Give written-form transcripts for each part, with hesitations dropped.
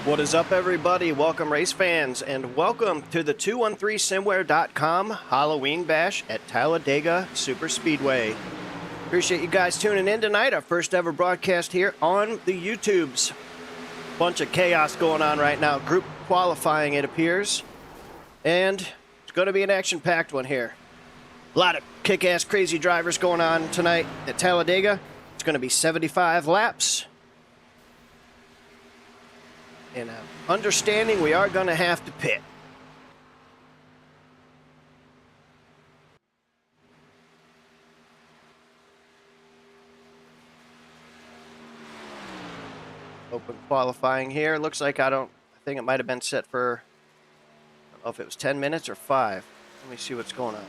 What is up, everybody? Welcome, race fans, and welcome to the 213SimWear.com Halloween Bash at Talladega Superspeedway. Appreciate you guys tuning in tonight. Our first ever broadcast here on the YouTubes. Bunch of chaos going on right now. Group qualifying, it appears. And it's going to be an action-packed one here. A lot of kick-ass crazy drivers going on tonight at Talladega. It's going to be 75 laps. And understanding we are going to have to pit. Open qualifying here. Looks like I think it might have been set for, I don't know if it was 10 minutes or 5. Let me see what's going on.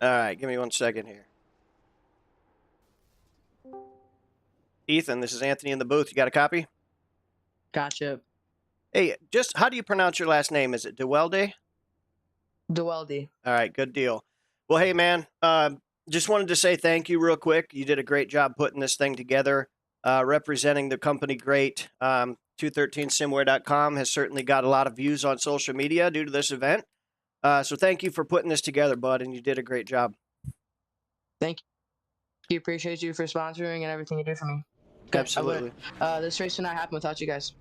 All right, give me 1 second here. Ethan, this is Anthony in the booth. You got a copy? Gotcha. Hey, just how do you pronounce your last name? Is it DeWelde? DeWelde. All right, good deal. Well, hey, man, just wanted to say thank you real quick. You did a great job putting this thing together, representing the company great. 213SimWear.com has certainly got a lot of views on social media due to this event. So thank you for putting this together, bud, and you did a great job. Thank you. Appreciate you for sponsoring and everything you do for me. Okay, Absolutely. This race would not happen without you guys.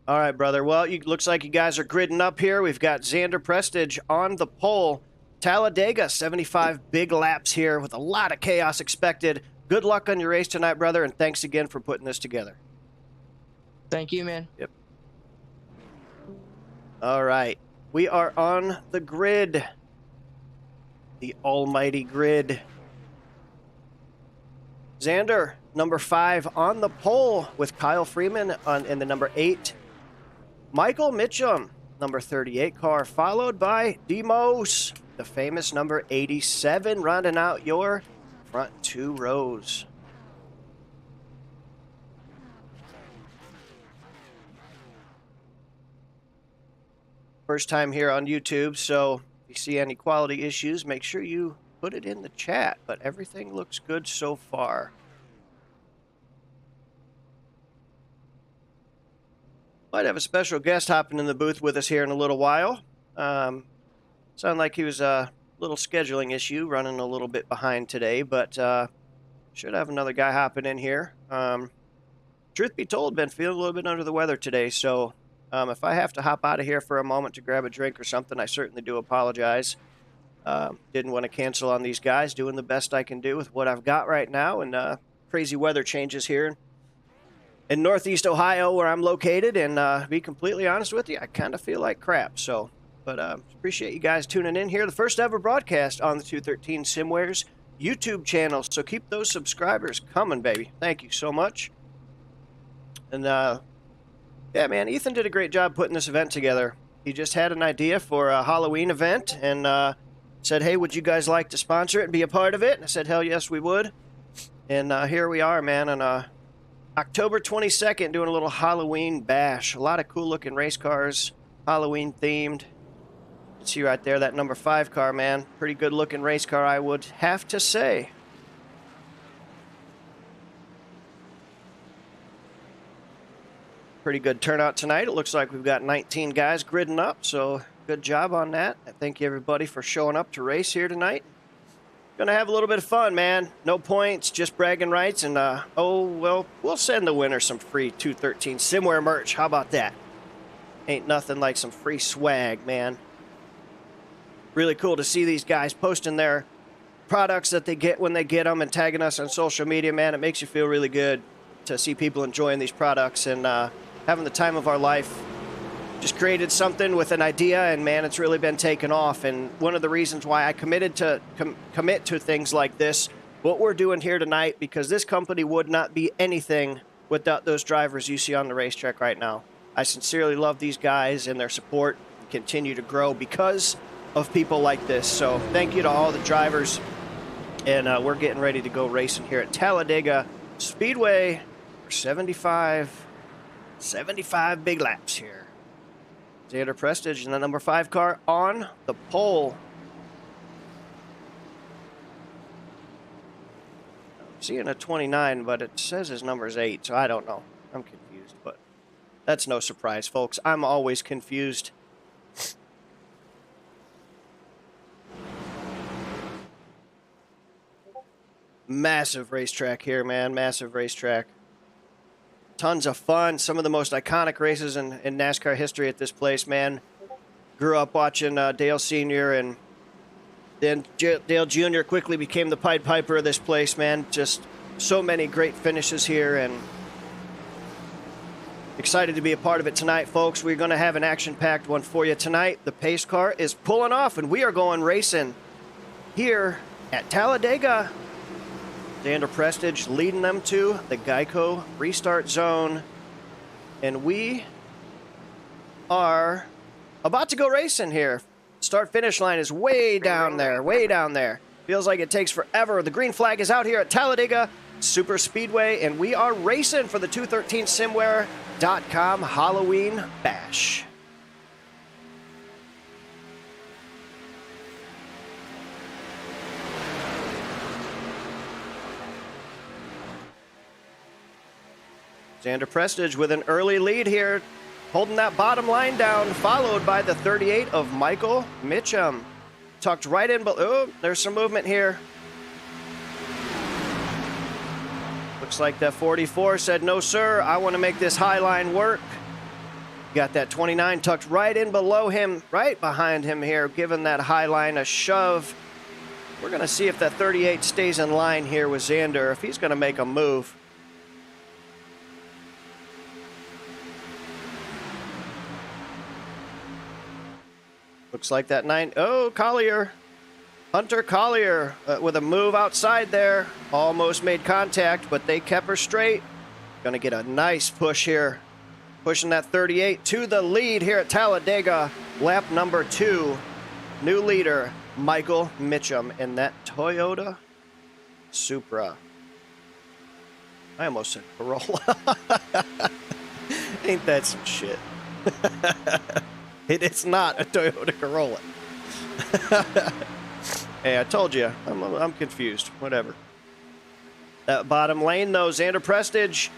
All right, brother. Well, looks like you guys are gridding up here. We've got Xander Prestige on the pole. Talladega, 75 big laps here with a lot of chaos expected. Good luck on your race tonight, brother, and thanks again for putting this together. Thank you, man. Yep. All right. We are on the grid. The almighty grid. Xander, number 5 on the pole with Kyle Freeman in the number 8. Michael Mitchum, number 38 car, followed by Demos, the famous number 87, rounding out your front 2 rows. First time here on YouTube, so if you see any quality issues, make sure you put it in the chat, but everything looks good so far. Might have a special guest hopping in the booth with us here in a little while. Sound like he was a little scheduling issue, running a little bit behind today, but should have another guy hopping in here. Truth be told, been feeling a little bit under the weather today, so if I have to hop out of here for a moment to grab a drink or something, I certainly do apologize. Didn't want to cancel on these guys, doing the best I can do with what I've got right now, and crazy weather changes here in Northeast Ohio where I'm located, and to be completely honest with you, I kind of feel like crap. So, but appreciate you guys tuning in here. The first ever broadcast on the 213 SimWear's YouTube channel, so keep those subscribers coming, baby. Thank you so much. And yeah, man, Ethan did a great job putting this event together. He just had an idea for a Halloween event and said, hey, would you guys like to sponsor it and be a part of it? And I said, hell yes, we would. And here we are, man, on October 22nd, doing a little Halloween bash. A lot of cool-looking race cars, Halloween-themed. See right there, that number 5 car, man. Pretty good-looking race car, I would have to say. Pretty good turnout tonight. It looks like we've got 19 guys gridding up, so good job on that. I thank you, everybody, for showing up to race here tonight. Gonna have a little bit of fun, man. No points, just bragging rights, and oh, well, we'll send the winner some free 213 SimWear merch. How about that? Ain't nothing like some free swag, man. Really cool to see these guys posting their products that they get when they get them and tagging us on social media, man. It makes you feel really good to see people enjoying these products and having the time of our life. Just created something with an idea, and man, it's really been taken off. And one of the reasons why I committed to commit to things like this, what we're doing here tonight, because this company would not be anything without those drivers you see on the racetrack right now. I sincerely love these guys and their support, continue to grow because of people like this. So thank you to all the drivers. And we're getting ready to go racing here at Talladega Speedway for 75 big laps here. Xander Prestige and the number 5 car on the pole. I'm seeing a 29, but it says his number is 8, so I don't know. I'm confused, but that's no surprise, folks. I'm always confused. Massive racetrack here, man. Massive racetrack. Tons of fun. Some of the most iconic races in NASCAR history at this place, man. Grew up watching Dale Sr. and then Dale Jr. quickly became the Pied Piper of this place, man. Just so many great finishes here, and excited to be a part of it tonight, folks. We're going to have an action-packed one for you tonight. The pace car is pulling off, and we are going racing here at Talladega. Xander Prestige leading them to the Geico restart zone. And we are about to go racing here. Start-finish line is way down there, way down there. Feels like it takes forever. The green flag is out here at Talladega Super Speedway, and we are racing for the 213SimWear.com Halloween Bash. Xander Prestige with an early lead here, holding that bottom line down, followed by the 38 of Michael Mitchum. Tucked right in, but oh, there's some movement here. Looks like that 44 said, no, sir, I want to make this high line work. Got that 29 tucked right in below him, right behind him here, giving that high line a shove. We're going to see if that 38 stays in line here with Xander, if he's going to make a move. Looks like that 9. Oh, Collier. Hunter Collier with a move outside there. Almost made contact, but they kept her straight. Going to get a nice push here. Pushing that 38 to the lead here at Talladega. Lap number 2. New leader, Michael Mitchum in that Toyota Supra. I almost said Corolla. Ain't that some shit? It's not a Toyota Corolla. Hey, I told you, I'm confused. Whatever. That bottom lane, though, Xander Prestige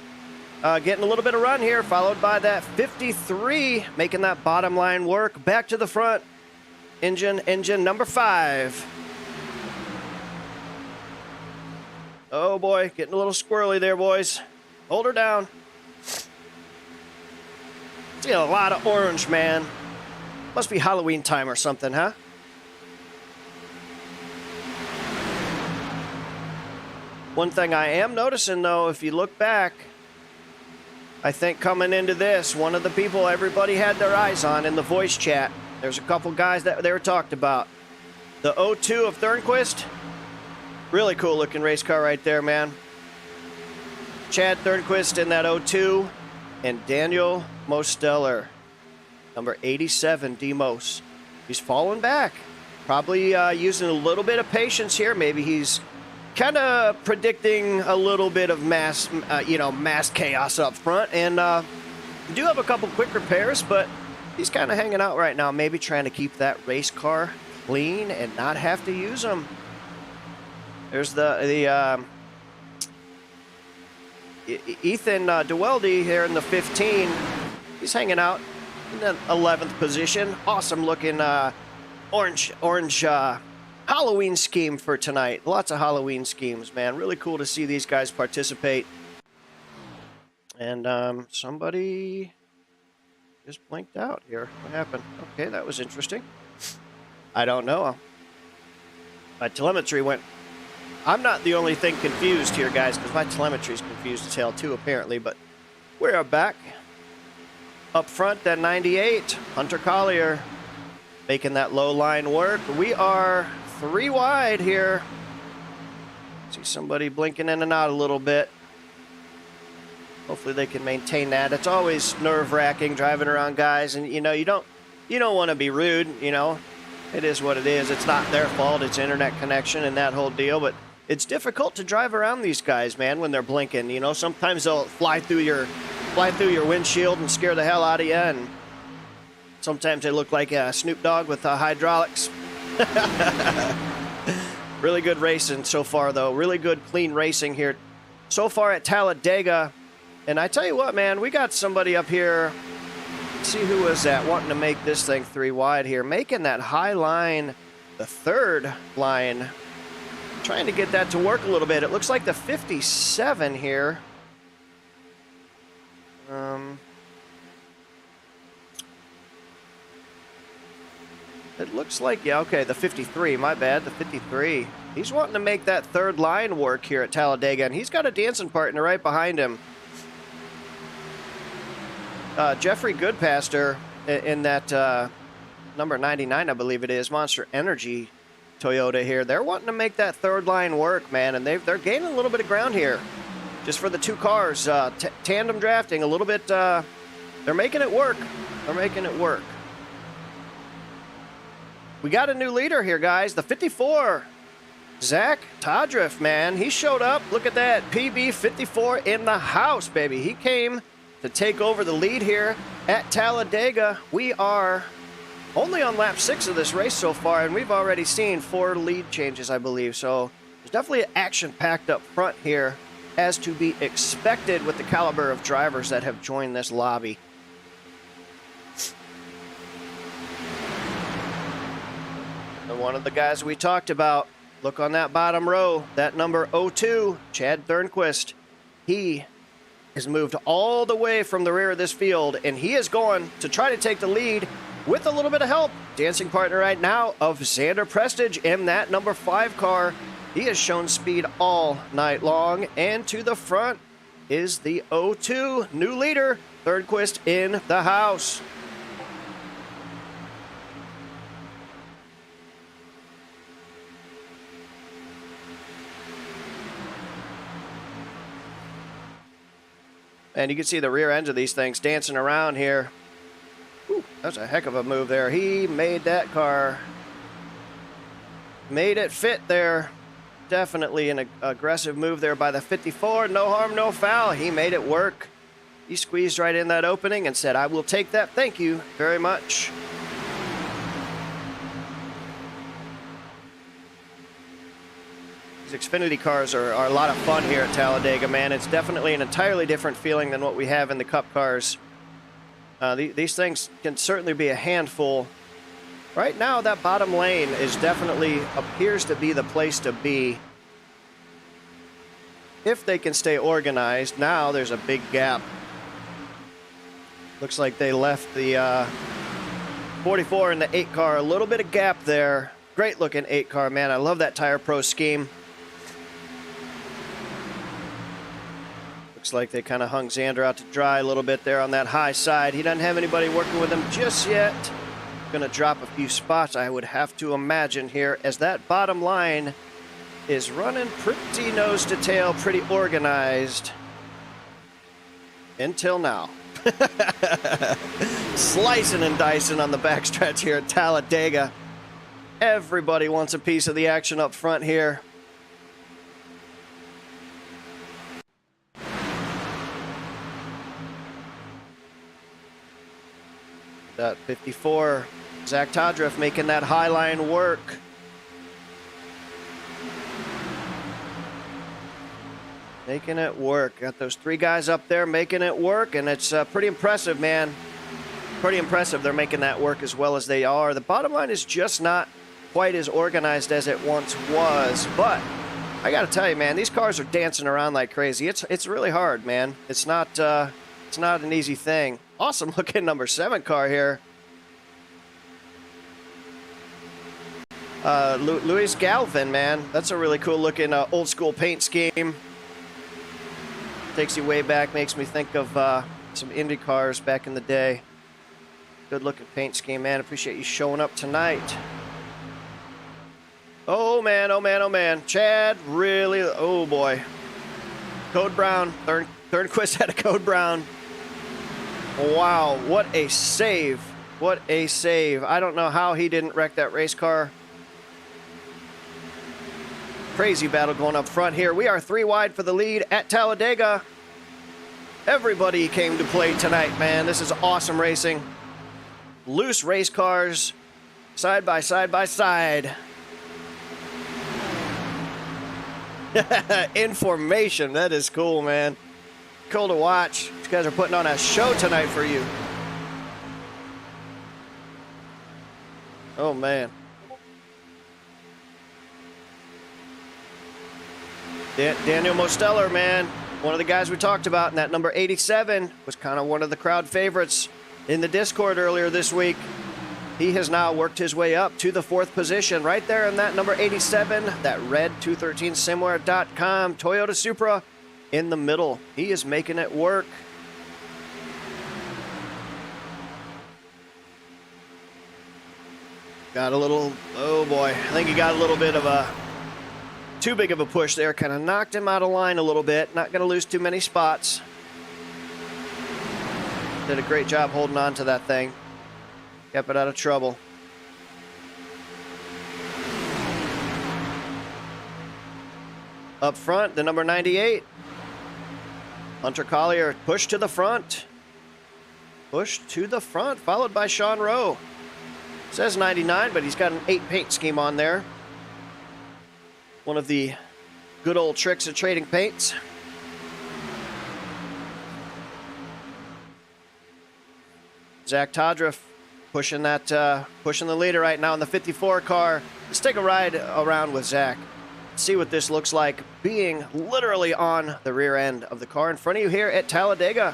getting a little bit of run here, followed by that 53, making that bottom line work. Back to the front. Engine number 5. Oh, boy, getting a little squirrely there, boys. Hold her down. See a lot of orange, man. Must be Halloween time or something, huh? One thing I am noticing, though, if you look back, I think coming into this, one of the people everybody had their eyes on in the voice chat, there's a couple guys that they were talked about. The 02 of Thornquist, really cool looking race car right there, man. Chad Thornquist in that 02, and Daniel Mosteller. Number 87, Demos. He's falling back. Probably using a little bit of patience here. Maybe he's kind of predicting a little bit of mass chaos up front. And we do have a couple quick repairs, but he's kind of hanging out right now. Maybe trying to keep that race car clean and not have to use them. There's the Ethan DeWeldy here in the 15. He's hanging out in the 11th position. Awesome looking orange Halloween scheme for tonight. Lots of Halloween schemes, man. Really cool to see these guys participate. And somebody just blinked out here. What happened? Okay, that was interesting. I don't know. My telemetry went... I'm not the only thing confused here, guys, because my telemetry is confused as hell too, apparently. But we are back. Up front, that 98, Hunter Collier, making that low line work. We are 3 wide here. See somebody blinking in and out a little bit. Hopefully they can maintain that. It's always nerve-wracking driving around, guys, and you know you don't want to be rude, you know. It is what it is. It's not their fault. It's internet connection and that whole deal. But it's difficult to drive around these guys, man, when they're blinking. You know, sometimes they'll fly through your windshield and scare the hell out of you. And sometimes they look like Snoop Dogg with hydraulics. Really good racing so far, though. Really good, clean racing here so far at Talladega. And I tell you what, man, we got somebody up here. Let's see who was that wanting to make this thing 3 wide here. Making that high line, the third line. Trying to get that to work a little bit. It looks like the 57 here. It looks like, yeah, okay, the 53, my bad, the 53. He's wanting to make that third line work here at Talladega, and he's got a dancing partner right behind him. Jeffrey Goodpaster in that number 99, I believe it is, Monster Energy Toyota here. They're wanting to make that third line work, man, and they're gaining a little bit of ground here. Just for the two cars, tandem drafting a little bit. They're making it work. They're making it work. We got a new leader here, guys. The 54, Zach Todriff, man. He showed up. Look at that. PB 54 in the house, baby. He came to take over the lead here at Talladega. We are only on lap 6 of this race so far, and we've already seen 4 lead changes, I believe. So there's definitely action-packed up front here, as to be expected with the caliber of drivers that have joined this lobby. And one of the guys we talked about, look on that bottom row, that number 02, Chad Thornquist. He has moved all the way from the rear of this field, and he is going to try to take the lead with a little bit of help. Dancing partner right now of Xander Prestige in that number 5 car. He has shown speed all night long, and to the front is the 02 new leader, Thornquist in the house. And you can see the rear ends of these things dancing around here. Ooh, that's a heck of a move there. He made that car, made it fit there. Definitely an aggressive move there by the 54. No harm, no foul. He made it work. He squeezed right in that opening and said, I will take that. Thank you very much. These Xfinity cars are a lot of fun here at Talladega, man. It's definitely an entirely different feeling than what we have in the Cup cars. These things can certainly be a handful. Right now, that bottom lane is definitely appears to be the place to be. If they can stay organized. Now there's a big gap. Looks like they left the 44 and the 8 car. A little bit of gap there. Great looking 8 car, man. I love that Tire Pro scheme. Looks like they kind of hung Xander out to dry a little bit there on that high side. He doesn't have anybody working with him just yet. Going to drop a few spots, I would have to imagine here, as that bottom line is running pretty nose to tail, pretty organized until now. Slicing and dicing on the backstretch here at Talladega. Everybody wants a piece of the action up front here. That 54, Zach Todriff making that high line work. Making it work. Got those 3 guys up there making it work, and it's pretty impressive, man. Pretty impressive they're making that work as well as they are. The bottom line is just not quite as organized as it once was, but I got to tell you, man, these cars are dancing around like crazy. It's really hard, man. It's not an easy thing. Awesome looking number 7 car here. Luis Galvin, man. That's a really cool looking old school paint scheme. Takes you way back, makes me think of some Indy cars back in the day. Good looking paint scheme, man. Appreciate you showing up tonight. Oh man, oh man, oh man. Chad really, oh boy. Code Brown, Thornquist had a Code Brown. Wow, what a save What a save. I don't know how he didn't wreck that race car. Crazy battle going up front here. We are 3 wide for the lead at Talladega. Everybody came to play tonight, man. This is awesome racing. Loose race cars, side by side by side. In formation. That is cool, man. Cool to watch. These guys are putting on a show tonight for you. Oh, man. Daniel Mosteller, man. One of the guys we talked about in that number 87 was kind of one of the crowd favorites in the Discord earlier this week. He has now worked his way up to the 4th position right there in that number 87, that red 213SimWear.com Toyota Supra in the middle. He is making it work. Got a little, oh boy, I think he got a little bit of a, too big of a push there. Kind of knocked him out of line a little bit. Not going to lose too many spots. Did a great job holding on to that thing. Kept it out of trouble. Up front, the number 98. Hunter Collier pushed to the front. Pushed to the front, followed by Sean Rowe. Says 99, but he's got an 8 paint scheme on there. One of the good old tricks of trading paints. Zach Todriff pushing that, pushing the leader right now in the 54 car. Let's take a ride around with Zach. See what this looks like being literally on the rear end of the car in front of you here at Talladega.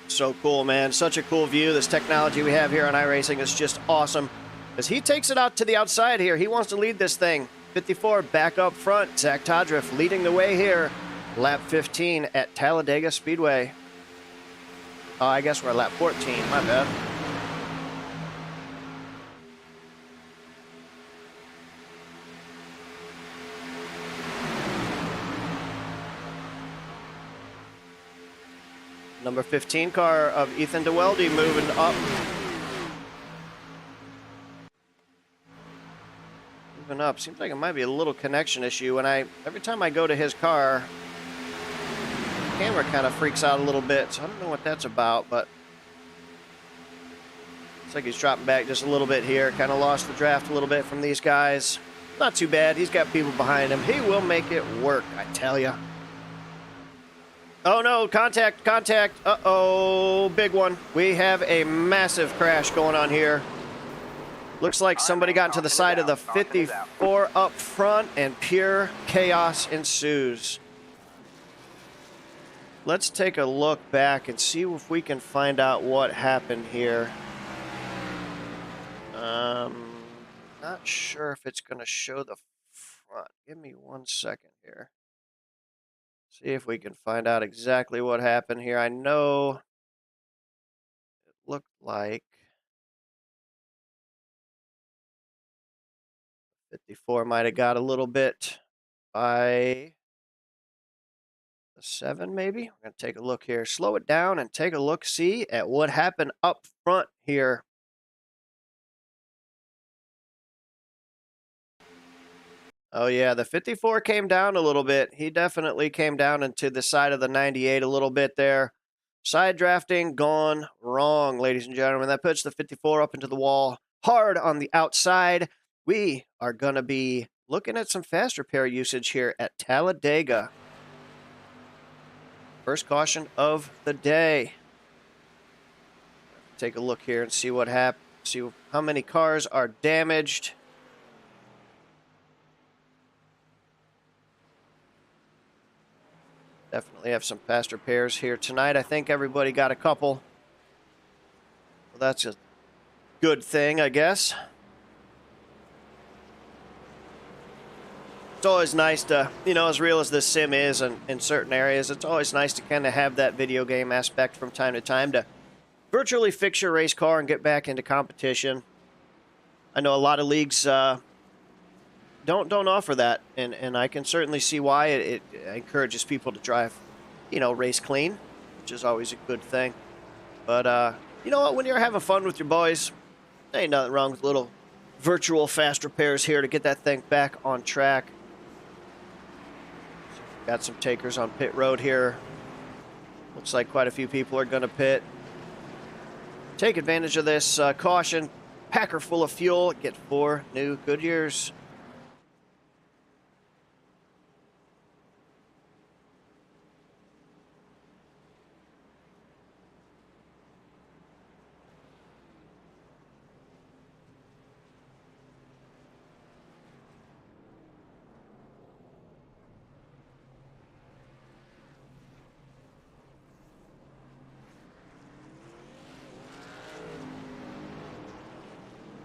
So cool, man. Such a cool view. This technology we have here on iRacing is just awesome. As he takes it out to the outside here, he wants to lead this thing. 54 back up front. Zach Todriff leading the way here. Lap 15 at Talladega Speedway. Oh, I guess we're at lap 14. My bad. Number 15 car of Ethan DeWeldy moving up. Moving up. Seems like it might be a little connection issue. When every time I go to his car, the camera kind of freaks out a little bit. So I don't know what that's about, but looks like he's dropping back just a little bit here. Kind of lost the draft a little bit from these guys. Not too bad. He's got people behind him. He will make it work, I tell ya. Oh no, contact, contact. Uh-oh, big one. We have a massive crash going on here. Looks like somebody got into the side of the 54 up front and pure chaos ensues. Let's take a look back and see if we can find out what happened here. Not sure if it's going to show the front. Give me 1 second here. See if we can find out exactly what happened here. I know it looked like 54 might have got a little bit by the 7, maybe. We're going to take a look here. Slow it down and take a look, see at what happened up front here. Oh, yeah, the 54 came down a little bit. He definitely came down into the side of the 98 a little bit there. Side drafting gone wrong, ladies and gentlemen. That puts the 54 up into the wall hard on the outside. We are going to be looking at some fast repair usage here at Talladega. First caution of the day. Take a look here and see what happened. See how many cars are damaged. Definitely have some fast repairs here tonight. I think everybody got a couple. Well, that's a good thing, I guess. It's always nice to, you know, as real as this sim is in certain areas, it's always nice to kind of have that video game aspect from time to time to virtually fix your race car and get back into competition. I know a lot of leagues don't offer that, and I can certainly see why. It encourages people to drive, you know, race clean, which is always a good thing. But you know what? When you're having fun with your boys, there ain't nothing wrong with little virtual fast repairs here to get that thing back on track. Got some takers on pit road here. Looks like quite a few people are going to pit. Take advantage of this caution. Packer full of fuel. Get 4 new Goodyears.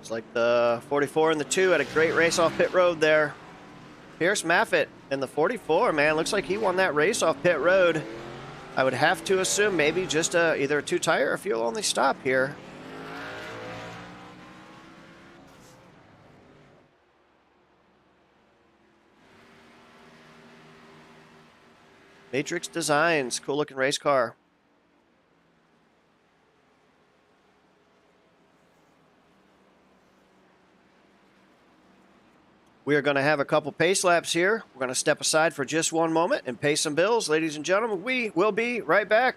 It's like the 44 and the 2 had a great race off pit road there. Pierce Maffitt in the 44, man. Looks like he won that race off pit road. I would have to assume maybe just either a 2-tire or fuel-only stop here. Matrix Designs, cool-looking race car. We are going to have a couple pace laps here. We're going to step aside for just one moment and pay some bills. Ladies and gentlemen, we will be right back.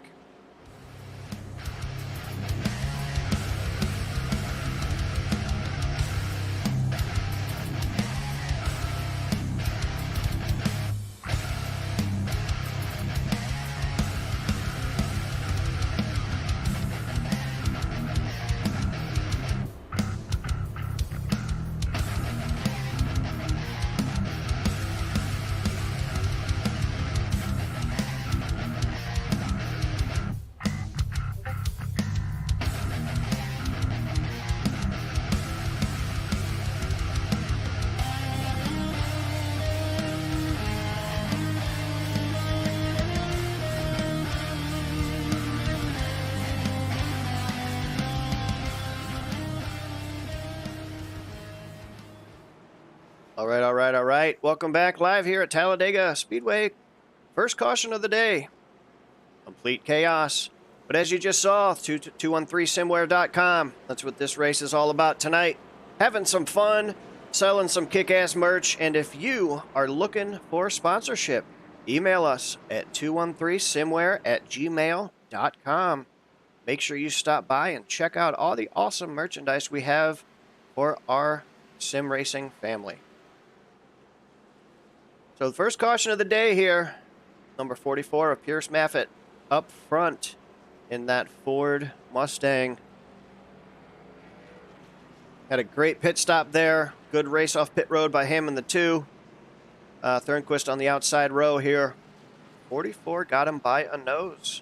All right. Welcome back live here at Talladega Speedway. First caution of the day. Complete chaos. But as you just saw, 213SimWear.com. That's what this race is all about tonight. Having some fun, selling some kick-ass merch, and if you are looking for sponsorship, email us at 213simwear@gmail.com. Make sure you stop by and check out all the awesome merchandise we have for our sim racing family. So the first caution of the day here, number 44 of Pierce Maffitt, up front in that Ford Mustang. Had a great pit stop there. Good race off pit road by him in the 2. Thornquist on the outside row here. 44 got him by a nose.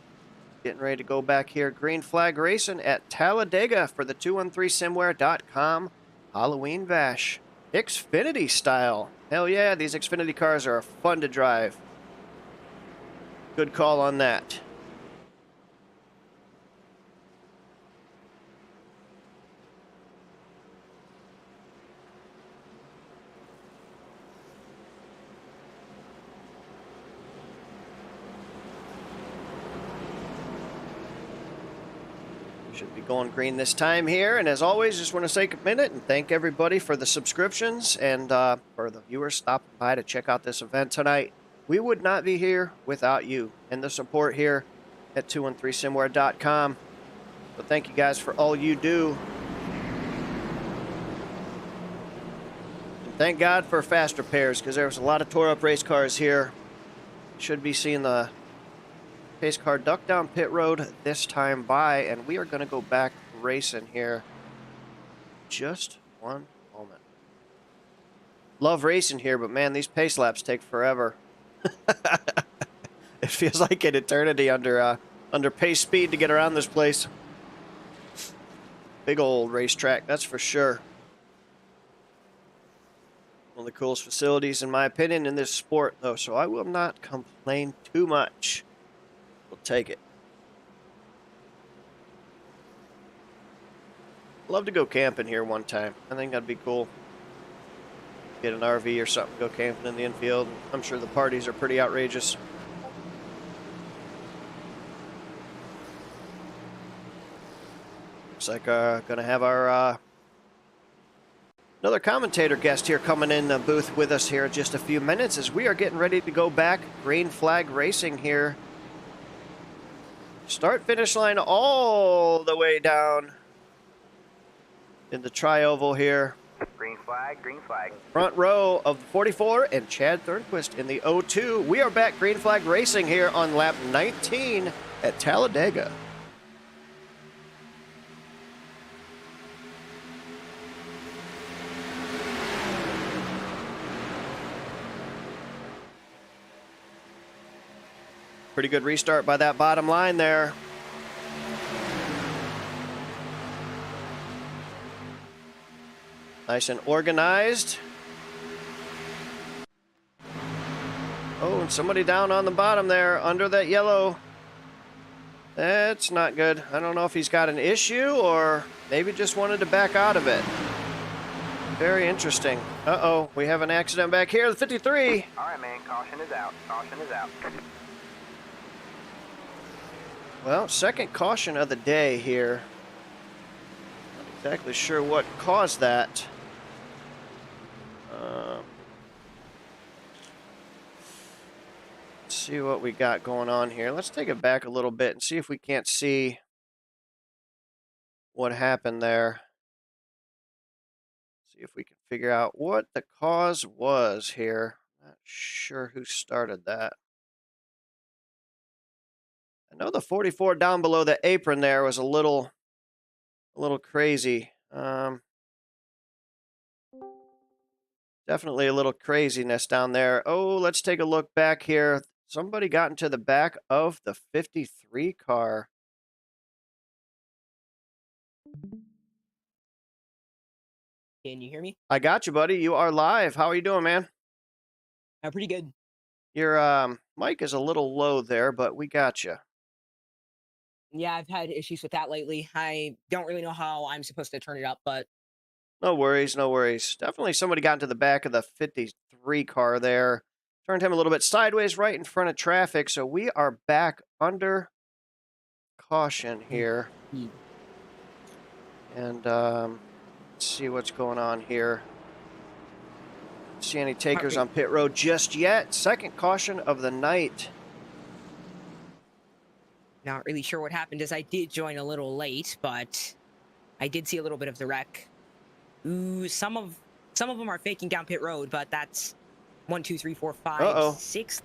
Getting ready to go back here. Green flag racing at Talladega for the 213simwear.com Halloween Bash. Xfinity style. Hell yeah, these Xfinity cars are fun to drive. Good call on that. Should be going green this time here, and as always, just want to take a minute and thank everybody for the subscriptions and for the viewers stopping by to check out this event tonight. We would not be here without you and the support here at 213simwear.com. So thank you guys for all you do. And thank God for fast repairs, because there was a lot of tore up race cars here. Should be seeing the pace car duck down pit road this time by, and we are going to go back racing here. Just one moment. Love racing here, but man, these pace laps take forever. It feels like an eternity under pace speed to get around this place. big old racetrack, that's for sure. One of the coolest facilities, in my opinion, in this sport, though, so I will not complain too much. We'll take it. I'd love to go camping here one time. I think that'd be cool. Get an RV or something, go camping in the infield. I'm sure the parties are pretty outrageous. Looks like gonna have our another commentator guest here coming in the booth with us here in just a few minutes as we are getting ready to go back. Green flag racing here. Start finish line all the way down in the tri-oval here. Green flag, green flag. Front row of the 44 and Chad Thornquist in the 02. We are back green flag racing here on lap 19 at Talladega. Pretty good restart by that bottom line there. Nice and organized. Oh, and somebody down on the bottom there under that yellow. That's not good. I don't know if he's got an issue or maybe just wanted to back out of it. Very interesting. Uh-oh, we have an accident back here. The 53. All right, man, caution is out. Caution is out. Well, second caution of the day here. Not exactly sure what caused that. Let's see what we got going on here. Let's take it back a little bit and see if we can't see what happened there. See if we can figure out what the cause was here. Not sure who started that. I know the 44 down below the apron there was a little crazy. Definitely a little craziness down there. Oh, let's take a look back here. Somebody got into the back of the 53 car. Can you hear me? I got you, buddy. You are live. How are you doing, man? Pretty good. Your mic is a little low there, but we got you. Yeah, I've had issues with that lately. I don't really know how I'm supposed to turn it up, but No worries, no worries. Definitely somebody got into the back of the 53 car there. Turned him a little bit sideways right in front of traffic, so we are back under caution here. And let's see what's going on here. Don't see any takers on pit road just yet. Second caution of the night. not really sure what happened as I did join a little late, but I did see a little bit of the wreck. Ooh, some of them are faking down pit road, but that's 1, 2, 3, 4, 5, 6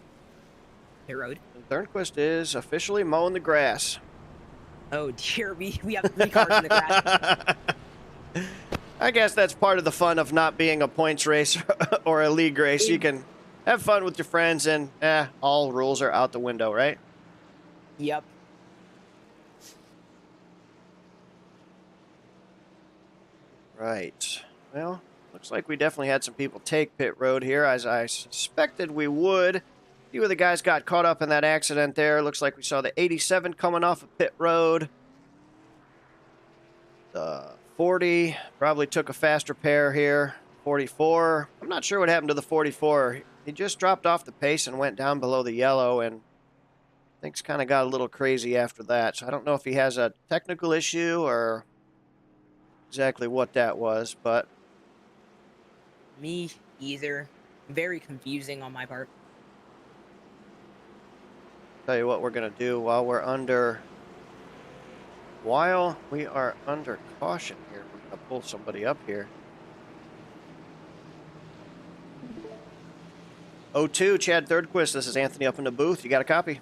pit road. Thornquist is officially mowing the grass. Oh dear, we have 3 cars in the grass. I guess that's part of the fun of not being a points race or a league race. You can have fun with your friends and all rules are out the window, right? Yep. Right. Well, looks like we definitely had some people take pit road here, as I suspected we would. A few of the guys got caught up in that accident there. Looks like we saw the 87 coming off of pit road. The 40 probably took a faster pair here. 44. I'm not sure what happened to the 44. He just dropped off the pace and went down below the yellow, and things kind of got a little crazy after that. So I don't know if he has a technical issue or exactly what that was, but Me either. Very confusing on my part. tell you what we're going to do while we are under caution here. We're going to pull somebody up here. 02, Chad Thornquist. This is Anthony up in the booth. You got a copy?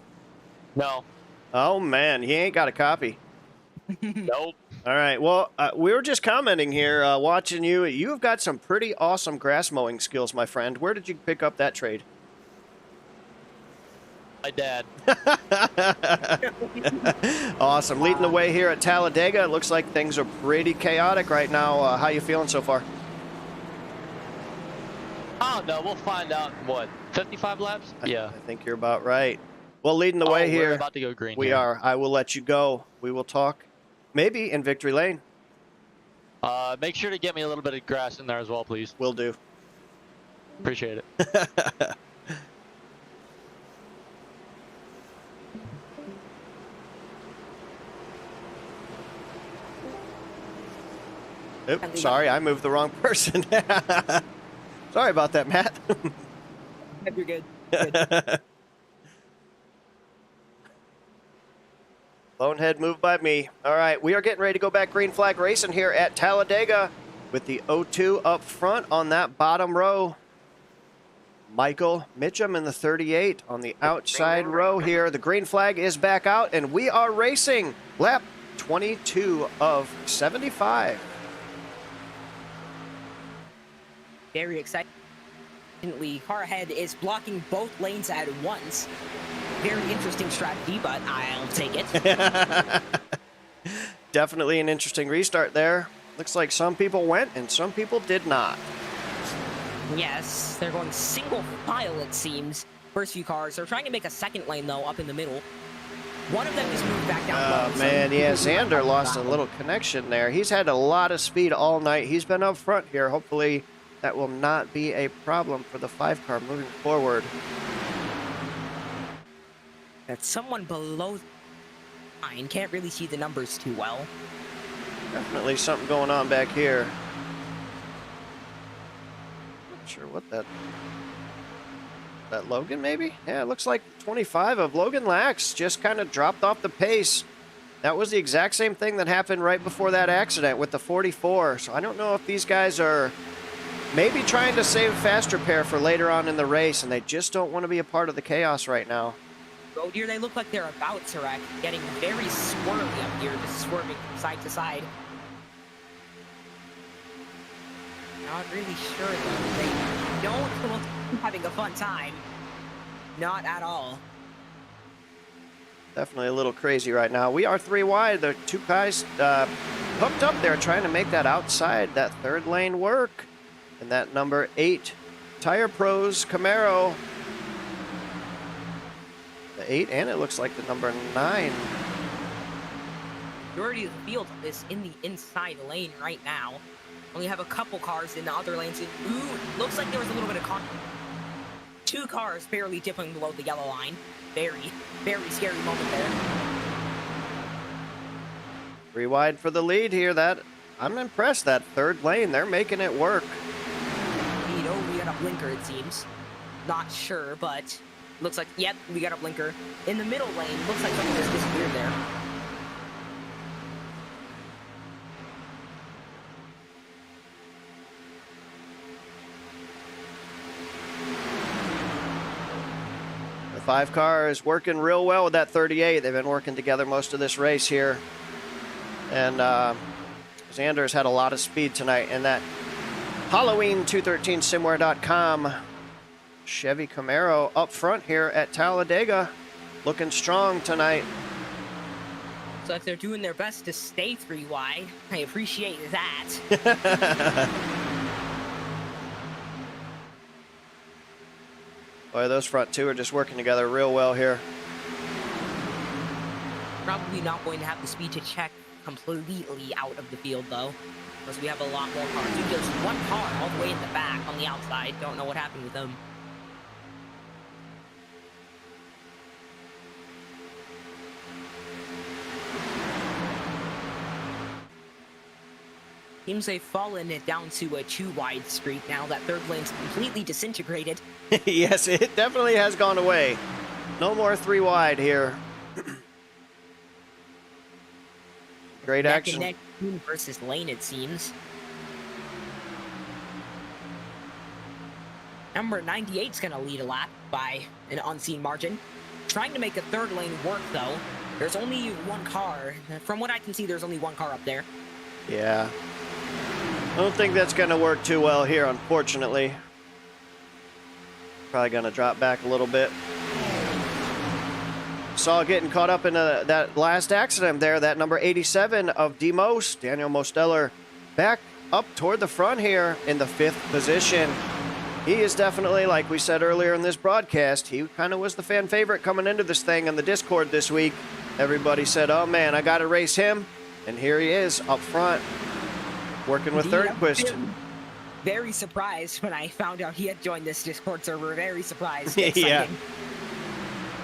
No. Oh, man. He ain't got a copy. Nope. All right. Well, we were just commenting here, watching you. You've got some pretty awesome grass mowing skills, my friend. Where did you pick up that trade? My dad. Awesome. Leading the way here at Talladega. It looks like things are pretty chaotic right now. How you feeling so far? I don't know. We'll find out in what, 55 laps? Yeah. I think you're about right. Well, leading the way here. We're about to go green. We here. are. I will let you go. We will talk maybe in victory lane. Make sure to get me a little bit of grass in there as well, please. Will do. Appreciate it. Oops, sorry, I moved the wrong person. Sorry about that, Matt. You're good. Good. Bonehead move by me. All right, we are getting ready to go back green flag racing here at Talladega with the 02 up front on that bottom row. Michael Mitchum in the 38 on the outside row here. The green flag is back out, and we are racing lap 22 of 75. Very exciting. Car ahead is blocking both lanes at once. Very interesting strategy, but I'll take it. Definitely an interesting restart there. Looks like some people went and some people did not. Yes, they're going single file, it seems. First few cars. They're trying to make a second lane, though, up in the middle. One of them just moved back down low. Oh, man, yeah, Xander lost a little connection there. He's had a lot of speed all night. He's been up front here. Hopefully that will not be a problem for the 5 car moving forward. That's someone below the line. Can't really see the numbers too well. Definitely something going on back here. Not sure what that Logan maybe? Yeah, it looks like 25 of Logan Lax just kind of dropped off the pace. That was the exact same thing that happened right before that accident with the 44. So I don't know if these guys are maybe trying to save fast repair for later on in the race, and they just don't want to be a part of the chaos right now. Oh dear, they look like they're about to wreck. Getting very squirrely up here, just swerving from side to side. Not really sure though. They don't look having a fun time. Not at all. Definitely a little crazy right now. We are 3 wide. The 2 guys hooked up there trying to make that outside, that 3rd lane work. And that number 8 Tire Pros Camaro. The 8, and it looks like the number 9. Majority of the field is in the inside lane right now. Only have a couple cars in the other lanes. And, ooh, looks like there was a little bit of contact. 2 cars barely dipping below the yellow line. Very, very scary moment there. 3 wide for the lead here. I'm impressed. That 3rd lane, they're making it work. We got a blinker, it seems. Not sure, but looks like, yep, we got a blinker. In the middle lane, looks like something just disappeared there. The 5 car is working real well with that 38. They've been working together most of this race here. And Xander's had a lot of speed tonight. And that Halloween 213SimWear.com Chevy Camaro up front here at Talladega, looking strong tonight. So if they're doing their best to stay 3 wide, I appreciate that. Boy, those front 2 are just working together real well here. Probably not going to have the speed to check completely out of the field, though, because we have a lot more cars. Dude, there's 1 car all the way in the back on the outside. Don't know what happened with them. Seems they've fallen it down to a 2 wide street now. That 3rd lane's completely disintegrated. Yes, it definitely has gone away. No more 3 wide here. Great action. Neck and neck versus lane, it seems. Number 98's going to lead a lap by an unseen margin. Trying to make the 3rd lane work, though. There's only 1 car. From what I can see, there's only 1 car up there. Yeah. I don't think that's going to work too well here, unfortunately. Probably going to drop back a little bit. saw getting caught up in that last accident there, that number 87 of Demos, Daniel Mosteller, back up toward the front here in the 5th position. He is definitely, like we said earlier in this broadcast, he kind of was the fan favorite coming into this thing on the Discord this week. Everybody said, oh man, I got to race him. And here he is up front, working with Thornquist. Very surprised when I found out he had joined this Discord server. Very surprised. Yeah.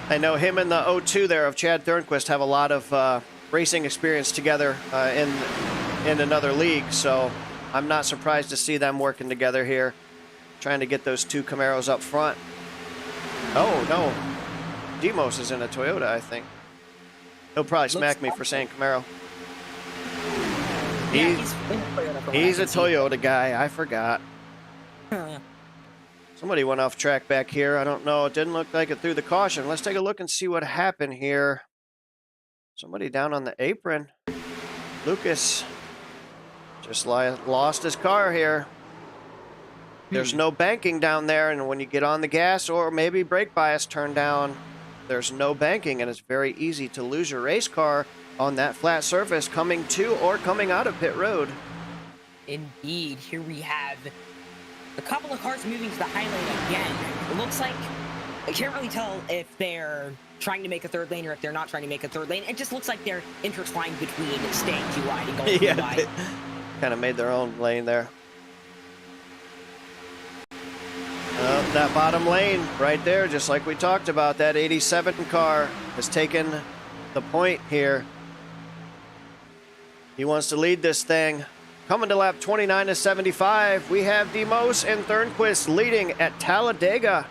I know him and the 02 there of Chad Thornquist have a lot of racing experience together in another league, so I'm not surprised to see them working together here, trying to get those 2 Camaros up front. Oh, no. Demos is in a Toyota, I think. He'll probably smack me for saying Camaro. Yeah, He's a Toyota guy. I forgot. Somebody went off track back here. I don't know. It didn't look like it through the caution. Let's take a look and see what happened here. Somebody down on the apron. Lucas just lost his car here. There's no banking down there, and when you get on the gas or maybe brake bias turned down, there's no banking, and it's very easy to lose your race car on that flat surface coming to or coming out of pit road. Indeed. Here we have a couple of cars moving to the high lane again. It looks like, I can't really tell if they're trying to make a third lane or if they're not trying to make a third lane. It just looks like they're intertwined between staying too wide and going too wide. Kind of made their own lane there. That bottom lane right there, just like we talked about, that 87 car has taken the point here. He wants to lead this thing. Coming to lap 29 to 75, we have Demos and Thornquist leading at Talladega.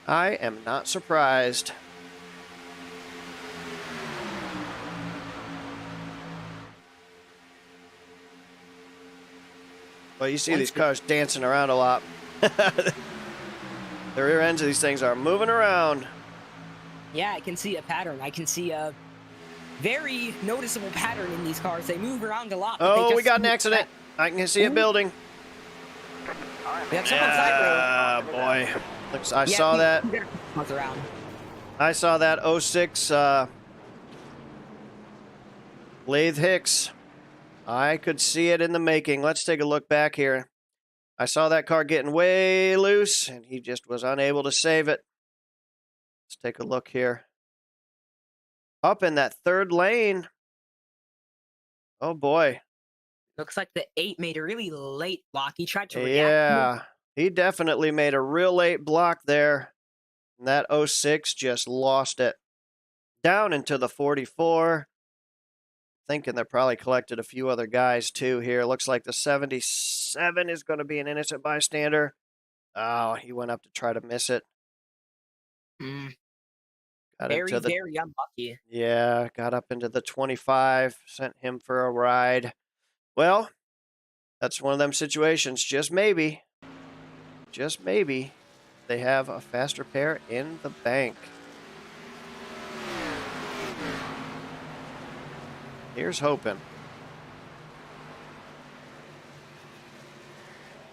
I am not surprised. Well, you see these cars dancing around a lot. The rear ends of these things are moving around. Yeah, I can see a pattern. I can see a very noticeable pattern in these cars. They move around a lot. Oh, we got an accident. I can see it building. We have someone sideways. Boy. Looks, I saw that. I saw that 06 Lathe Hicks. I could see it in the making. Let's take a look back here. I saw that car getting way loose, and he just was unable to save it. Let's take a look here. Up in that 3rd lane. Oh, boy. Looks like the 8 made a really late block. He tried to react. Yeah, he definitely made a real late block there. And that 06 just lost it. Down into the 44. Thinking they probably collected a few other guys too here. Looks like the 77 is going to be an innocent bystander. Oh, he went up to try to miss it. Very unlucky. Yeah, got up into the 25, sent him for a ride. Well, that's one of them situations. Just maybe, they have a faster pair in the bank. Here's hoping.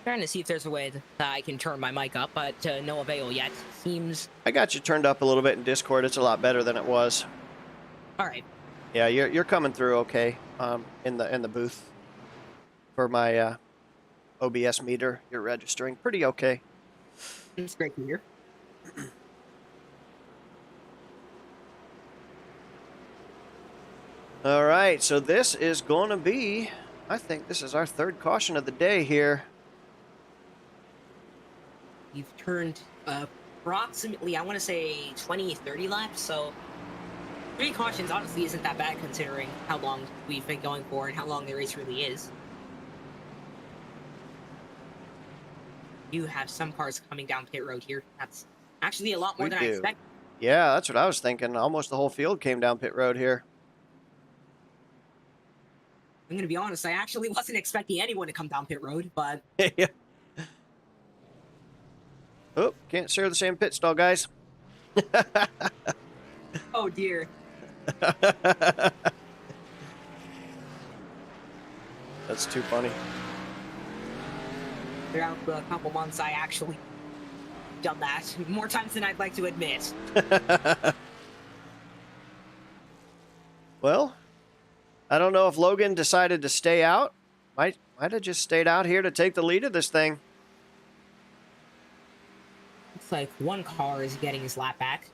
Trying to see if there's a way that I can turn my mic up, but no avail yet. Seems. I got you turned up a little bit in Discord. It's a lot better than it was. All right. Yeah, you're coming through okay. In the booth for my OBS meter, you're registering pretty okay. It's great to hear. All right, so this is going to be, I think this is our 3rd caution of the day here. You've turned approximately, I want to say 20, 30 laps, so 3 cautions honestly isn't that bad considering how long we've been going for and how long the race really is. You have some cars coming down pit road here. That's actually a lot more than I expected. Yeah, that's what I was thinking. Almost the whole field came down pit road here. I'm going to be honest, I actually wasn't expecting anyone to come down pit road, but... Yeah. Oh, can't share the same pit stall, guys. Oh, dear. That's too funny. Throughout the couple months, I actually done that more times than I'd like to admit. Well, I don't know if Logan decided to stay out. Might have just stayed out here to take the lead of this thing. Looks like one car is getting his lap back.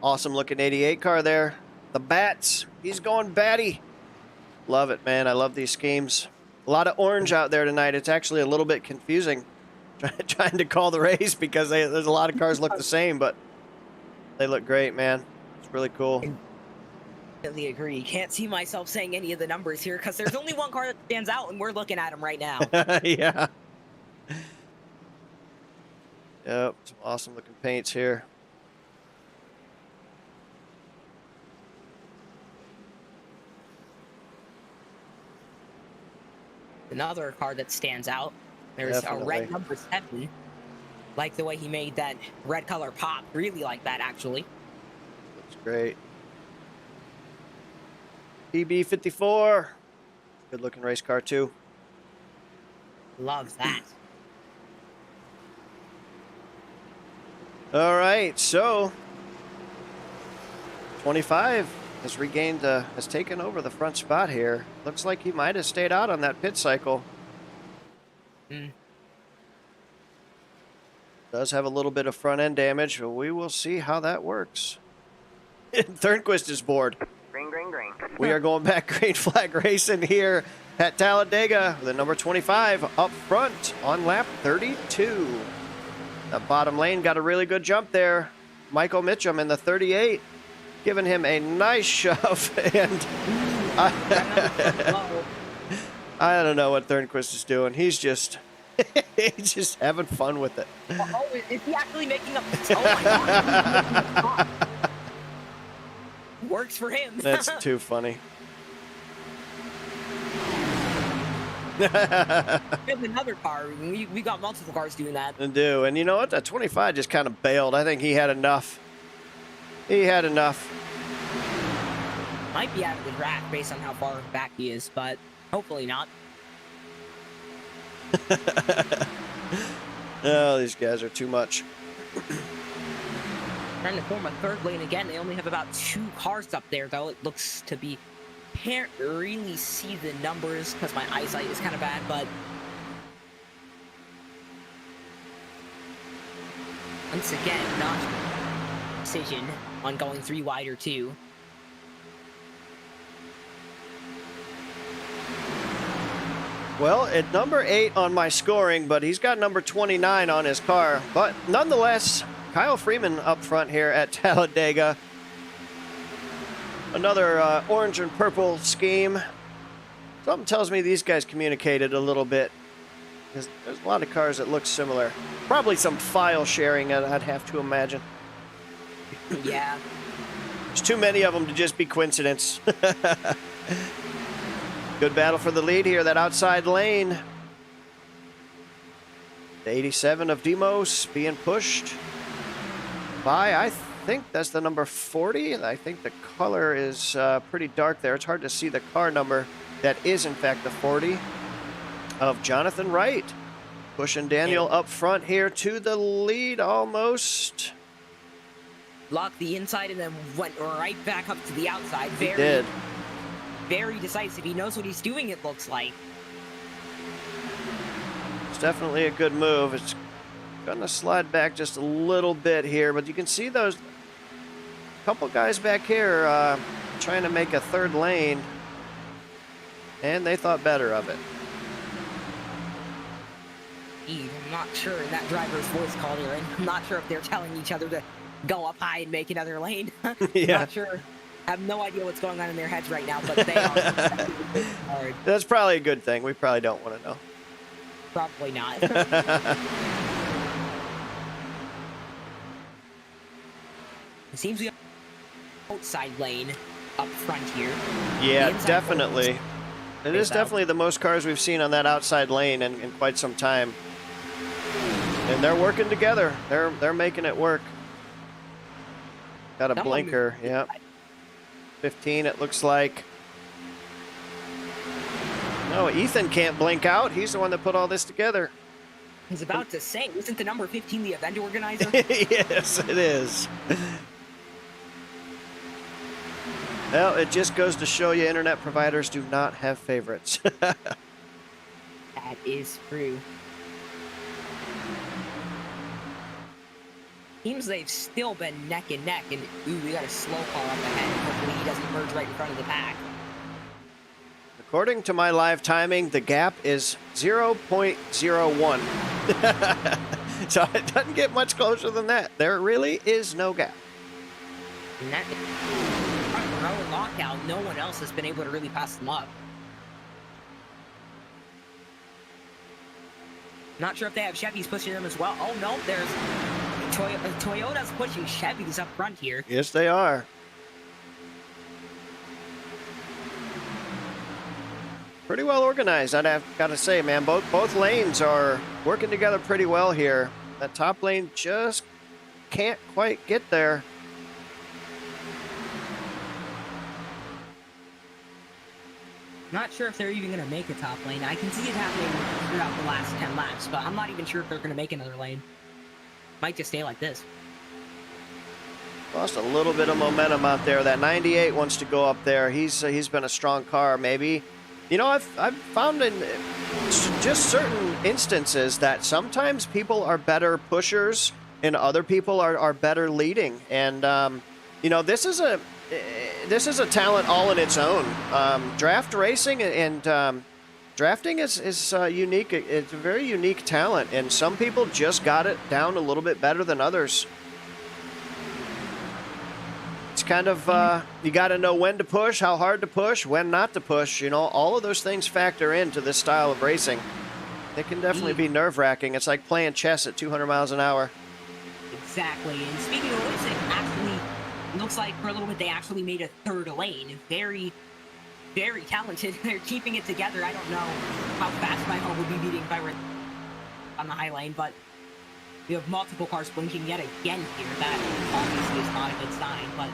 Awesome looking 88 car there. The bats. He's going batty. Love it, man. I love these schemes. A lot of orange out there tonight. It's actually a little bit confusing trying to call the race because there's a lot of cars look the same, but they look great, man. It's really cool. I completely agree. Can't see myself saying any of the numbers here because there's only one car that stands out, and we're looking at him right now. Yeah. Yep. Some awesome looking paints here. Another car that stands out. There's Definitely. a red number 7. Like the way he made that red color pop. Really like that, actually. Looks great. PB54. Good looking race car, too. Love that. All right, so 25 has regained, has taken over the front spot here. Looks like he might have stayed out on that pit cycle. Does have a little bit of front end damage, but we will see how that works. Thornquist is bored. Green, green, green. We are going back green flag racing here at Talladega with the number 25 up front on lap 32. The bottom lane got a really good jump there. Michael Mitchum in the 38 giving him a nice shove, and I don't know what Thornquist is doing. He's just he's just having fun with it. Oh, is he actually making up? Oh my god! Works for him. That's too funny. We have another car. We got multiple cars doing that. And you know what? That 25 just kind of bailed. I think he had enough. He had enough. Might be out of the track based on how far back he is, but hopefully not. Oh, these guys are too much. Trying to form a third lane again. They only have about 2 cars up there, though. It looks to be... Can't really see the numbers because my eyesight is kind of bad, but... Once again, not decision on going 3 wide or 2. Well, at number 8 on my scoring, but he's got number 29 on his car. But nonetheless, Kyle Freeman up front here at Talladega. Another orange and purple scheme. Something tells me these guys communicated a little bit. There's a lot of cars that look similar. Probably some file sharing, I'd have to imagine. Yeah. There's too many of them to just be coincidence. Good battle for the lead here, that outside lane. The 87 of Demos being pushed by, I think that's the number 40. I think the color is pretty dark there. It's hard to see the car number. That is, in fact, the 40 of Jonathan Wright. Pushing Daniel up front here to the lead almost. Locked the inside and then went right back up to the outside. He did. Very decisive. He knows what he's doing, it looks like. It's definitely a good move. It's going to slide back just a little bit here, but you can see those couple guys back here trying to make a third lane, and they thought better of it. I'm not sure in that driver's voice call they're in. I'm not sure if they're telling each other to go up high and make another lane. Yeah. Not sure. I have no idea what's going on in their heads right now, but they are hard. That's probably a good thing. We probably don't want to know. Probably not. It seems we have outside lane up front here. Yeah, definitely. It is definitely the most cars we've seen on that outside lane in quite some time. And they're working together. They're making it work. Got a blinker, yeah. 15, it looks like. No, Ethan can't blink out. He's the one that put all this together. I was about to say, isn't the number 15 the event organizer? Yes, it is. Well, it just goes to show you internet providers do not have favorites. That is true. Seems they've still been neck and neck, and ooh, we got a slow car up ahead. Hopefully he doesn't merge right in front of the pack. According to my live timing, the gap is 0.01. So it doesn't get much closer than that. There really is no gap. And that front row lockout, no one else has been able to really pass them up. Not sure if they have Chevys pushing them as well. Oh no, there's Toyota's pushing Chevys up front here. Yes, they are. Pretty well organized, I've got to say, man. Both lanes are working together pretty well here. That top lane just can't quite get there. Not sure if they're even going to make a top lane. I can see it happening throughout the last 10 laps, but I'm not even sure if they're going to make another lane. Might just stay like this. Lost a little bit of momentum out there. That 98 wants to go up there. He's been a strong car, maybe. You know, I've found in just certain instances that sometimes people are better pushers and other people are better leading. And you know, this is a talent all in its own. Draft racing and drafting is unique. It's a very unique talent, and some people just got it down a little bit better than others. It's kind of, you got to know when to push, how hard to push, when not to push. You know, all of those things factor into this style of racing. It can definitely be nerve-wracking. It's like playing chess at 200 miles an hour. Exactly. And speaking of which, it actually looks like for a little bit they actually made a third lane. Very, very talented. They're keeping it together. I don't know how fast my home would be beating if I were on the high lane, but we have multiple cars blinking yet again here. That obviously is not a good sign, but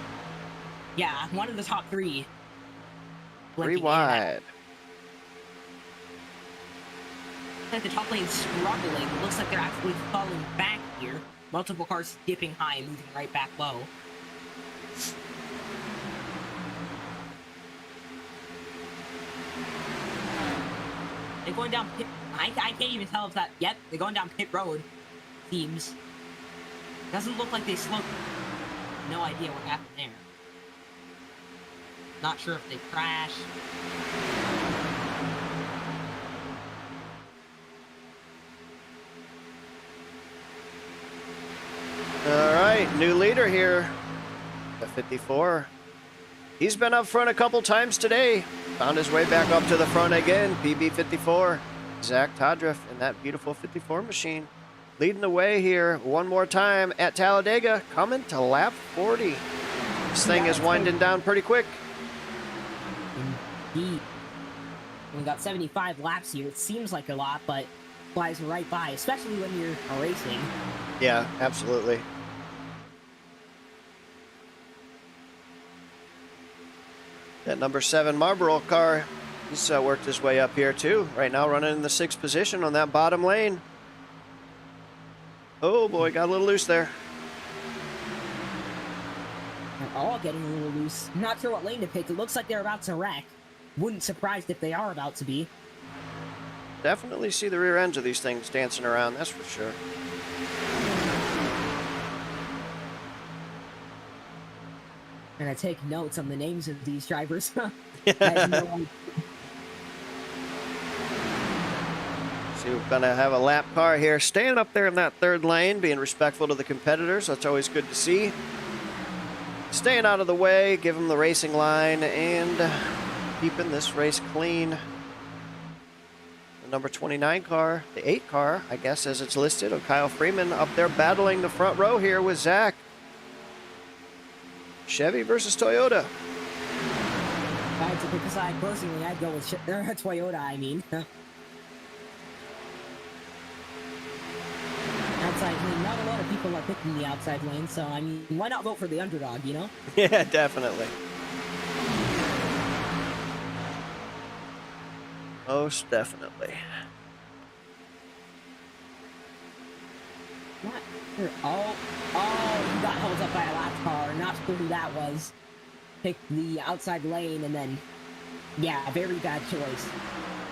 yeah, one of the top three. Three wide. At the top lane struggling. It looks like they're actually falling back here. Multiple cars dipping high and moving right back low. They're going down pit. I can't even tell if that. Yep, they're going down pit road. Seems. Doesn't look like they slowed. No idea what happened there. Not sure if they crashed. All right, new leader here. At 54. He's been up front a couple times today. Found his way back up to the front again. PB54. Zach Todriff in that beautiful 54 machine. Leading the way here one more time at Talladega, coming to lap 40. This thing is winding down pretty quick. Indeed. We got 75 laps here. It seems like a lot, but flies right by, especially when you're racing. Yeah, absolutely. That number 7 Marlboro car, he's worked his way up here too. Right now running in the 6th position on that bottom lane. Oh boy, got a little loose there. They're all getting a little loose. Not sure what lane to pick. It looks like they're about to wreck. Wouldn't surprised if they are about to be. Definitely see the rear ends of these things dancing around, that's for sure. And I take notes on the names of these drivers. I have no idea. See, we're going to have a lap car here, staying up there in that 3rd lane, being respectful to the competitors. That's always good to see. Staying out of the way, give them the racing line, and keeping this race clean. The number 29 car, the 8 car, I guess as it's listed, of Kyle Freeman up there battling the front row here with Zach. Chevy versus Toyota. I had to pick a side, personally, I'd go with Toyota, I mean. Outside lane, not a lot of people are picking the outside lane, so, I mean, why not vote for the underdog, you know? Yeah, definitely. Most definitely. Not sure. Oh, he got held up by a lap car. Not sure who that was. Picked the outside lane and then, yeah, very bad choice.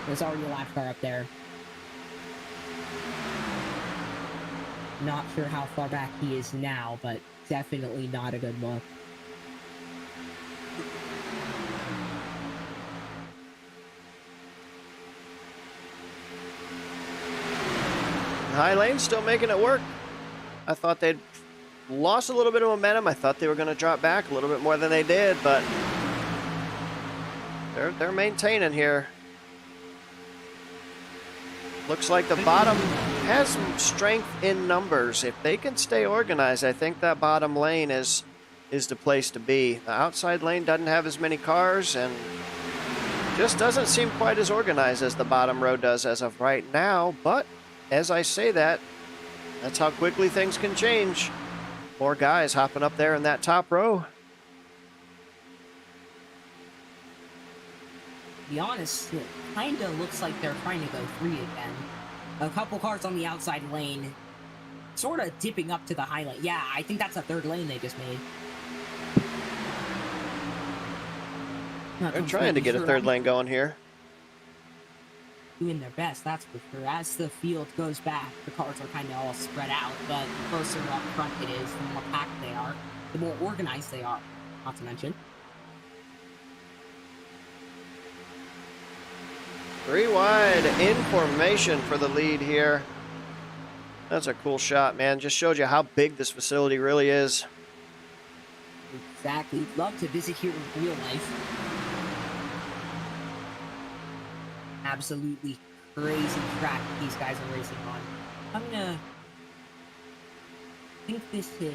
There's already a lap car up there. Not sure how far back he is now, but definitely not a good look. High lane still making it work. I thought they'd lost a little bit of momentum. I thought they were going to drop back a little bit more than they did, but they're maintaining here. Looks like the bottom has some strength in numbers. If they can stay organized, I think that bottom lane is the place to be. The outside lane doesn't have as many cars and just doesn't seem quite as organized as the bottom row does as of right now, but as I say that, that's how quickly things can change. More guys hopping up there in that top row. To be honest, it kinda looks like they're trying to go 3 again. A couple cars on the outside lane, sorta dipping up to the high lane. Yeah, I think that's a 3rd lane they just made. They're trying to get a 3rd lane going here. Doing their best, that's for sure. As the field goes back, the cars are kind of all spread out, but the closer up front it is, the more packed they are, the more organized they are, not to mention. 3 wide in formation for the lead here. That's a cool shot, man. Just showed you how big this facility really is. Exactly. Love to visit here in real life. Absolutely crazy track these guys are racing on. I'm gonna think this is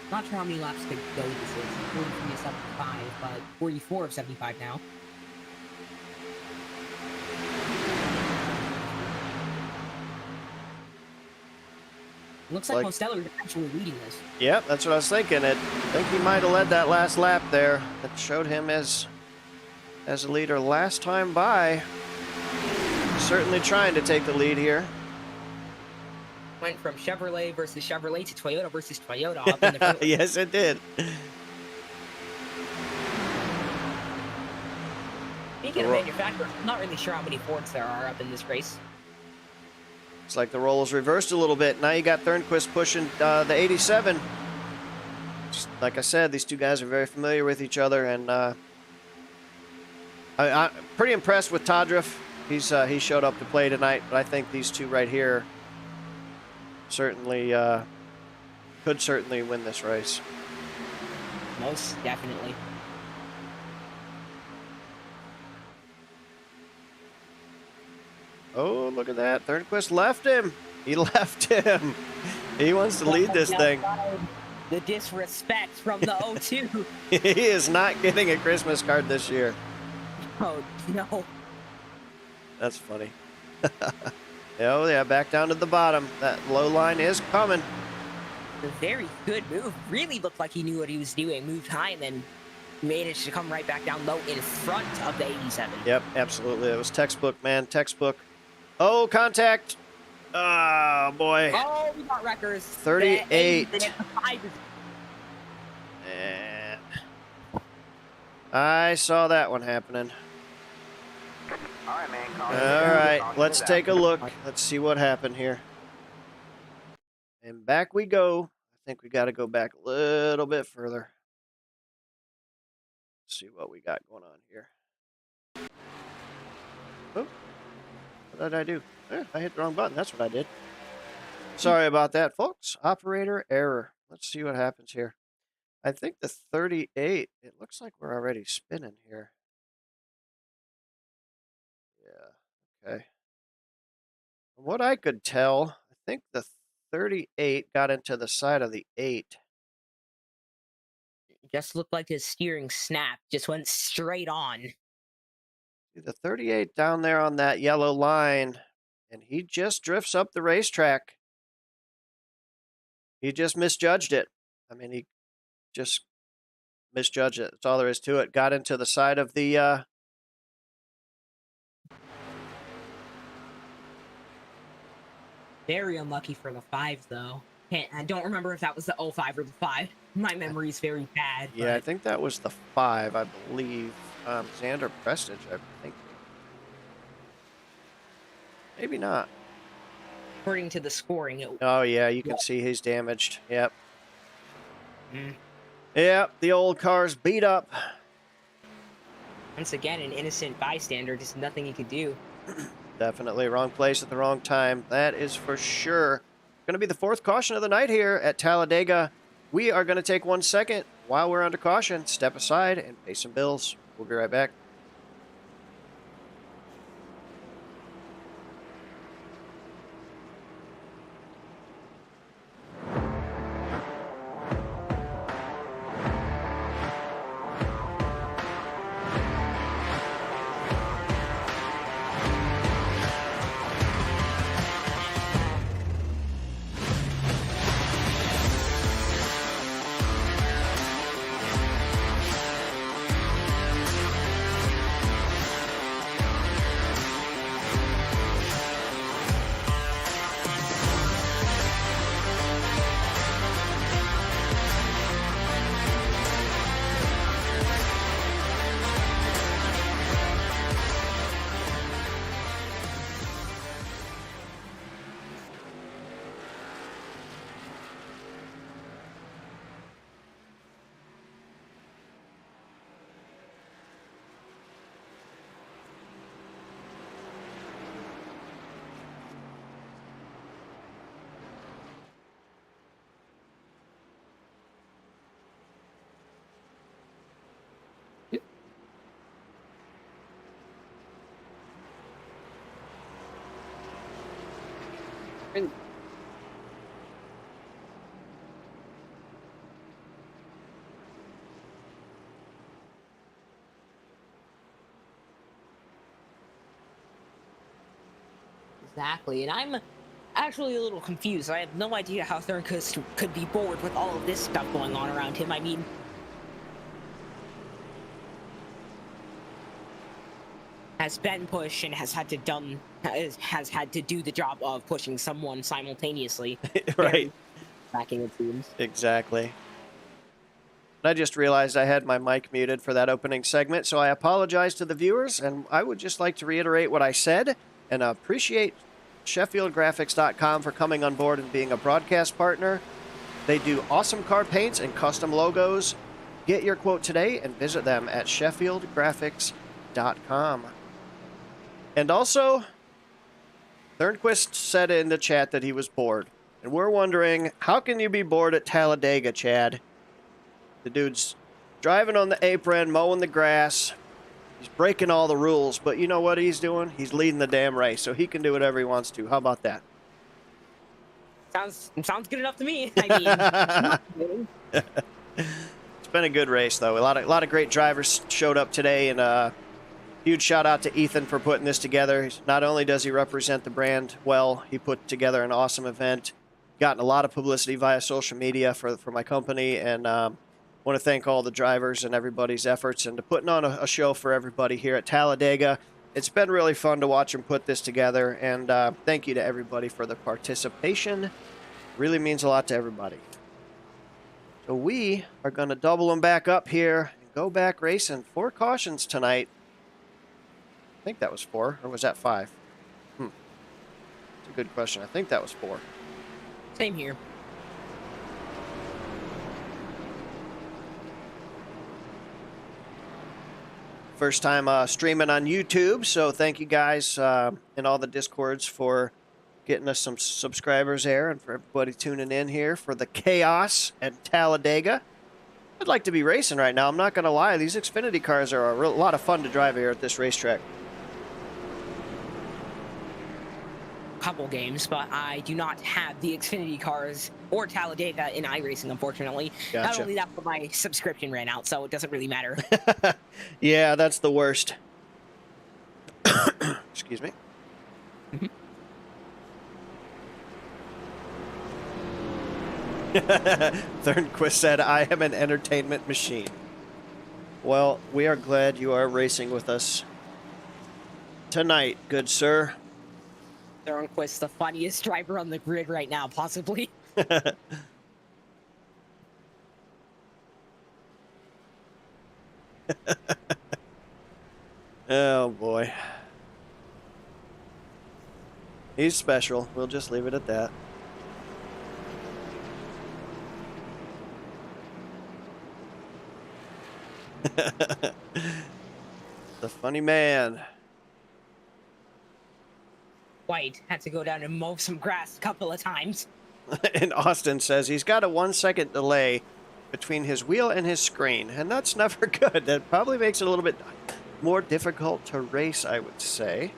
not sure how many laps to go this is. 43 of 75, but 44 of 75 now. Looks like Mosteller is actually leading this. Yep, that's what I was thinking. I think he might have led that last lap there. That showed him as a leader last time by. Certainly trying to take the lead here. Went from Chevrolet versus Chevrolet to Toyota versus Toyota up in the front. Yes, it did. Speaking of manufacturers, I'm not really sure how many Fords there are up in this race. It's like the roles reversed a little bit. Now you got Thornquist pushing the 87. Just like I said, these two guys are very familiar with each other, and I'm pretty impressed with Todriff. He showed up to play tonight, but I think these two right here certainly could certainly win this race. Most definitely. Oh, look at that. Thornquist left him. He left him. He wants to lead this thing. The disrespect from the 02. He is not getting a Christmas card this year. Oh, no. That's funny. Oh, yeah, back down to the bottom. That low line is coming. A very good move. Really looked like he knew what he was doing. Moved high and then managed to come right back down low in front of the 87. Yep, absolutely. It was textbook, man. Textbook. Oh, contact. Oh, boy. Oh, we got wreckers. 38. And I saw that one happening. All right, man. All right, let's take a look. Let's see what happened here. And back we go. I think we got to go back a little bit further. See what we got going on here. Oh, what did I do? I hit the wrong button. That's what I did. Sorry about that, folks. Operator error. Let's see what happens here. I think the 38, it looks like we're already spinning here. Yeah, okay. From what I could tell, I think the 38 got into the side of the 8. Just looked like his steering snapped. Just went straight on. See the 38 down there on that yellow line, and he just drifts up the racetrack. He just misjudged it. I mean, he just misjudged it. That's all there is to it. Got into the side of the Very unlucky for the 5, though. I don't remember if that was the 05 or the 5. My memory's very bad. Yeah, I but think that was the 5, I believe. Xander Prestige, I think. Maybe not. according to the scoring, it Oh, yeah, you can see he's damaged. Yep. Mm. Yep, the old car's beat up. Once again, an innocent bystander, just nothing he could do. Definitely wrong place at the wrong time. That is for sure. Going to be the 4th caution of the night here at Talladega. We are going to take 1 second while we're under caution, step aside, and pay some bills. We'll be right back. Exactly, and I'm actually a little confused. I have no idea how Thurnquist could be bored with all of this stuff going on around him. I mean, has been pushed and has had to do the job of pushing someone simultaneously. Right. Backing it seems. Exactly. I just realized I had my mic muted for that opening segment, so I apologize to the viewers, and I would just like to reiterate what I said and appreciate SheffieldGraphics.com for coming on board and being a broadcast partner. They do awesome car paints and custom logos. Get your quote today and visit them at SheffieldGraphics.com. And also, Thurnquist said in the chat that he was bored. And we're wondering, how can you be bored at Talladega, Chad? The dude's driving on the apron, mowing the grass. He's breaking all the rules, but you know what he's doing? He's leading the damn race, so he can do whatever he wants to. How about that? Sounds good enough to me. I mean, It's been a good race, though. A lot of great drivers showed up today, and huge shout out to Ethan for putting this together. Not only does he represent the brand well, he put together an awesome event. Gotten a lot of publicity via social media for my company, and want to thank all the drivers and everybody's efforts into putting on a show for everybody here at Talladega. It's been really fun to watch him put this together, and thank you to everybody for the participation. Really means a lot to everybody. So we are going to double them back up here and go back racing. 4 cautions tonight. I think that was 4, or was that 5? It's a good question. I think that was 4. same here. First time streaming on YouTube, so thank you guys in all the Discords for getting us some subscribers there, and for everybody tuning in here for the chaos at Talladega. I'd like to be racing right now. I'm not going to lie. These Xfinity cars are a lot of fun to drive here at this racetrack. Couple games, but I do not have the Xfinity cars or Talladega in iRacing, unfortunately. Gotcha. Not only that, but my subscription ran out, so it doesn't really matter. Yeah, that's the worst. Excuse me. Thornquist said, I am an entertainment machine. Well, we are glad you are racing with us tonight, good sir. Thornquist, the funniest driver on the grid right now, possibly. Oh, boy. He's special. We'll just leave it at that. The funny man. White had to go down and mow some grass a couple of times. And Austin says he's got a 1 second delay between his wheel and his screen, and that's never good. That probably makes it a little bit more difficult to race, I would say.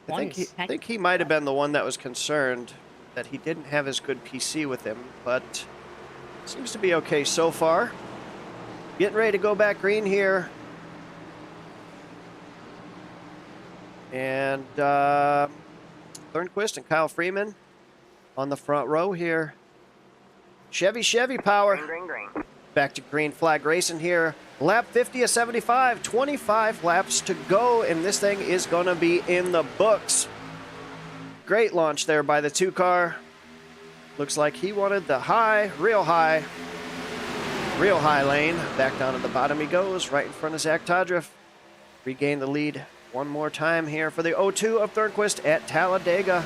I think he might have been the one that was concerned that he didn't have his good PC with him, but seems to be okay so far. Getting ready to go back green here. And Thornquist and Kyle Freeman on the front row here. Chevy power. Green, green, green. Back to green flag racing here. Lap 50 of 75, 25 laps to go, and this thing is going to be in the books. Great launch there by the 2-car. Looks like he wanted the real high lane. Back down at the bottom he goes, right in front of Zach Todriff. Regain the lead one more time here for the 0-2 of Thornquist at Talladega.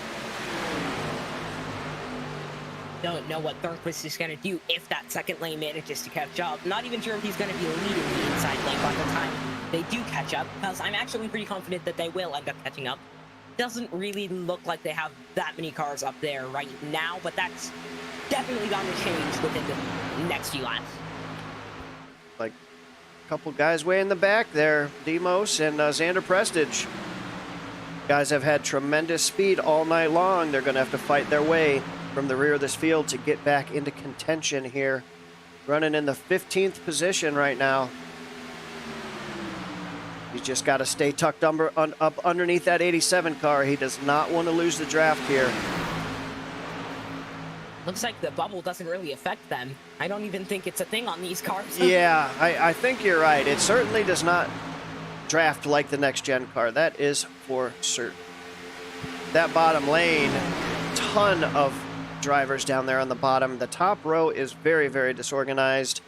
Don't know what Thornquist is going to do if that second lane manages to catch up. Not even sure if he's going to be leading the inside lane by the time they do catch up, because I'm actually pretty confident that they will end up catching up. Doesn't really look like they have that many cars up there right now, but that's definitely going to change within the next few laps. Like a couple guys way in the back there, Demos and Xander Prestige. Guys have had tremendous speed all night long. They're going to have to fight their way from the rear of this field to get back into contention here. Running in the 15th position right now. He's just got to stay tucked up underneath that 87 car. He does not want to lose the draft here. Looks like the bubble doesn't really affect them. I don't even think it's a thing on these cars. Yeah, I think you're right. It certainly does not draft like the next gen car. That is for certain. That bottom lane, ton of drivers down there on the bottom. The top row is very, very disorganized.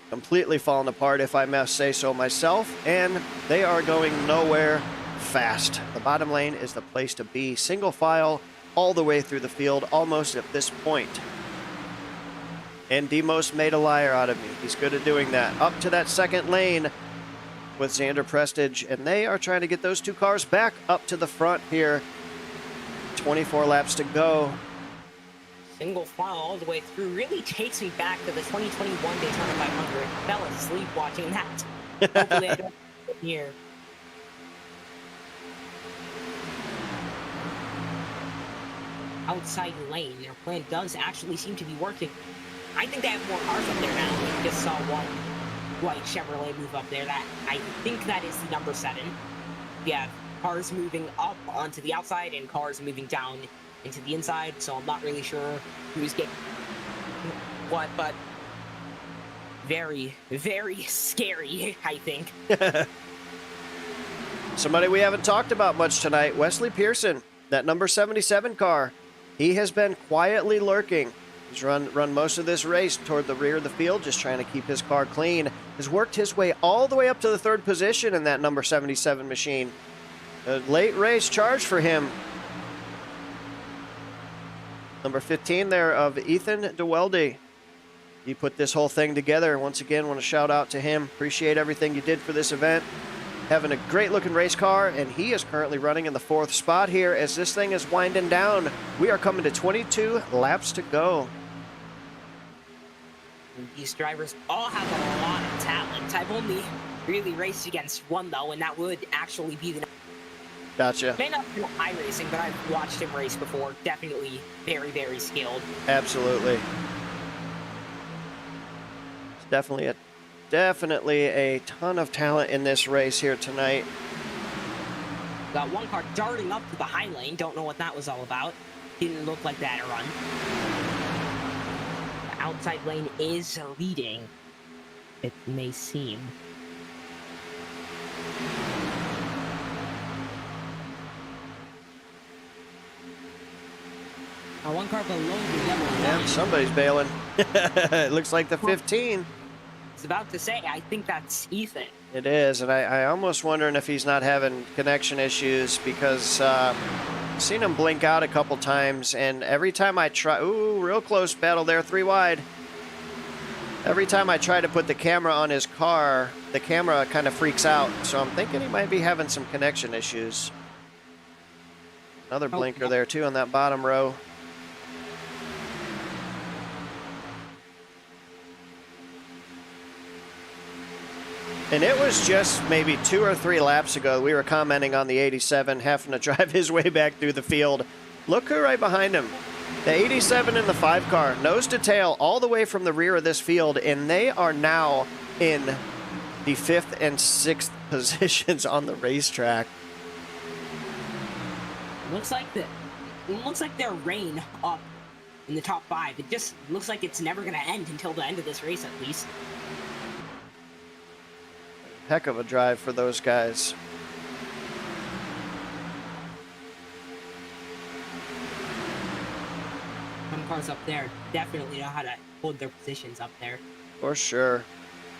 Completely fallen apart, if I must say so myself. And they are going nowhere fast. The bottom lane is the place to be. Single file all the way through the field, almost at this point. And Demos made a liar out of me. He's good at doing that. Up to that second lane with Xander Prestige. And they are trying to get those 2 cars back up to the front here. 24 laps to go. Single file all the way through really takes me back to the 2021 Daytona 500. Fell asleep watching that. Hopefully I don't here. Outside lane, their plan does actually seem to be working. I think they have more cars up there now. We just saw one white Chevrolet move up there. That I think that is the number 7. Yeah, cars moving up onto the outside and cars moving down into the inside, so I'm not really sure who's getting what, but very, very scary, I think. Somebody we haven't talked about much tonight, Wesley Pearson, that number 77 car. He has been quietly lurking. He's run most of this race toward the rear of the field, just trying to keep his car clean. Has worked his way all the way up to the 3rd position in that number 77 machine. A late race charge for him. Number 15 there of Ethan DeWelde. He put this whole thing together. Once again, want to shout out to him. Appreciate everything you did for this event. Having a great looking race car, and he is currently running in the 4th spot here as this thing is winding down. We are coming to 22 laps to go. These drivers all have a lot of talent. I've only really raced against one though, and that would actually be the Gotcha. May not be iRacing, but I've watched him race before. Definitely very, very skilled. Absolutely. It's definitely a ton of talent in this race here tonight. Got one car darting up to the high lane. Don't know what that was all about. Didn't look like that a run. The outside lane is leading. It may seem. One car below the yellow line. Yeah, somebody's bailing. It looks like the 15. I was about to say, I think that's Ethan. It is, and I almost wondering if he's not having connection issues because I've seen him blink out a couple times, and every time I try, ooh, real close battle there, 3 wide. Every time I try to put the camera on his car, the camera kind of freaks out, so I'm thinking he might be having some connection issues. Another blinker there too on that bottom row. And it was just maybe 2 or 3 laps ago, we were commenting on the 87 having to drive his way back through the field. Look who right behind him. The 87 in the 5 car, nose to tail, all the way from the rear of this field, and they are now in the 5th and 6th positions on the racetrack. Looks like their reign up in the top 5. It just looks like it's never going to end until the end of this race, at least. Heck of a drive for those guys. Some cars up there definitely know how to hold their positions up there. For sure.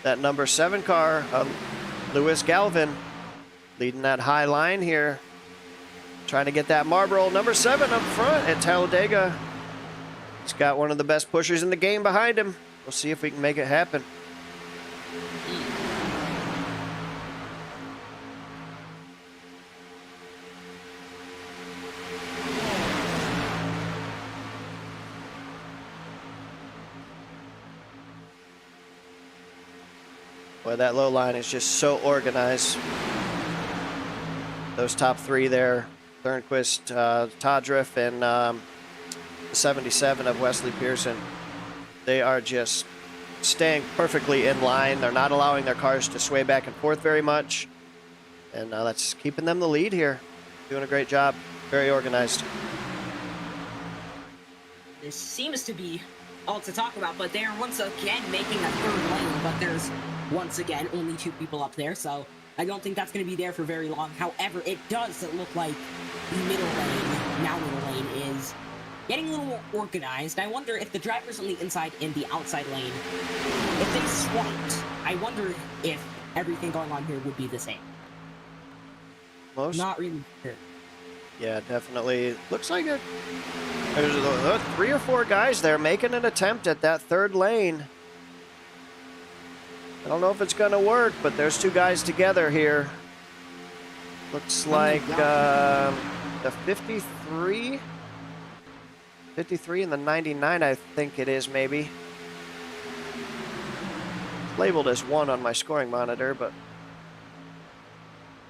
That number 7 car, Lewis Galvin, leading that high line here. Trying to get that Marlboro number 7 up front at Talladega. He's got one of the best pushers in the game behind him. We'll see if we can make it happen. Boy, that low line is just so organized. Those top 3 there, Thornquist, Todriff, and the 77 of Wesley Pearson, they are just staying perfectly in line. They're not allowing their cars to sway back and forth very much. And that's keeping them the lead here. Doing a great job. Very organized. This seems to be all to talk about, but they're once again making a 3rd lane, but there's once again only 2 people up there, so I don't think that's going to be there for very long. However, it does look like the middle lane, now middle lane, is getting a little more organized. I wonder if the drivers on the inside and the outside lane, if they swapped, I wonder if everything going on here would be the same. Not really sure. Yeah, definitely. Looks like there's 3 or 4 guys there making an attempt at that 3rd lane. I don't know if it's going to work, but there's 2 guys together here. Looks like the 53 and the 99, I think it is, maybe. It's labeled as 1 on my scoring monitor, but...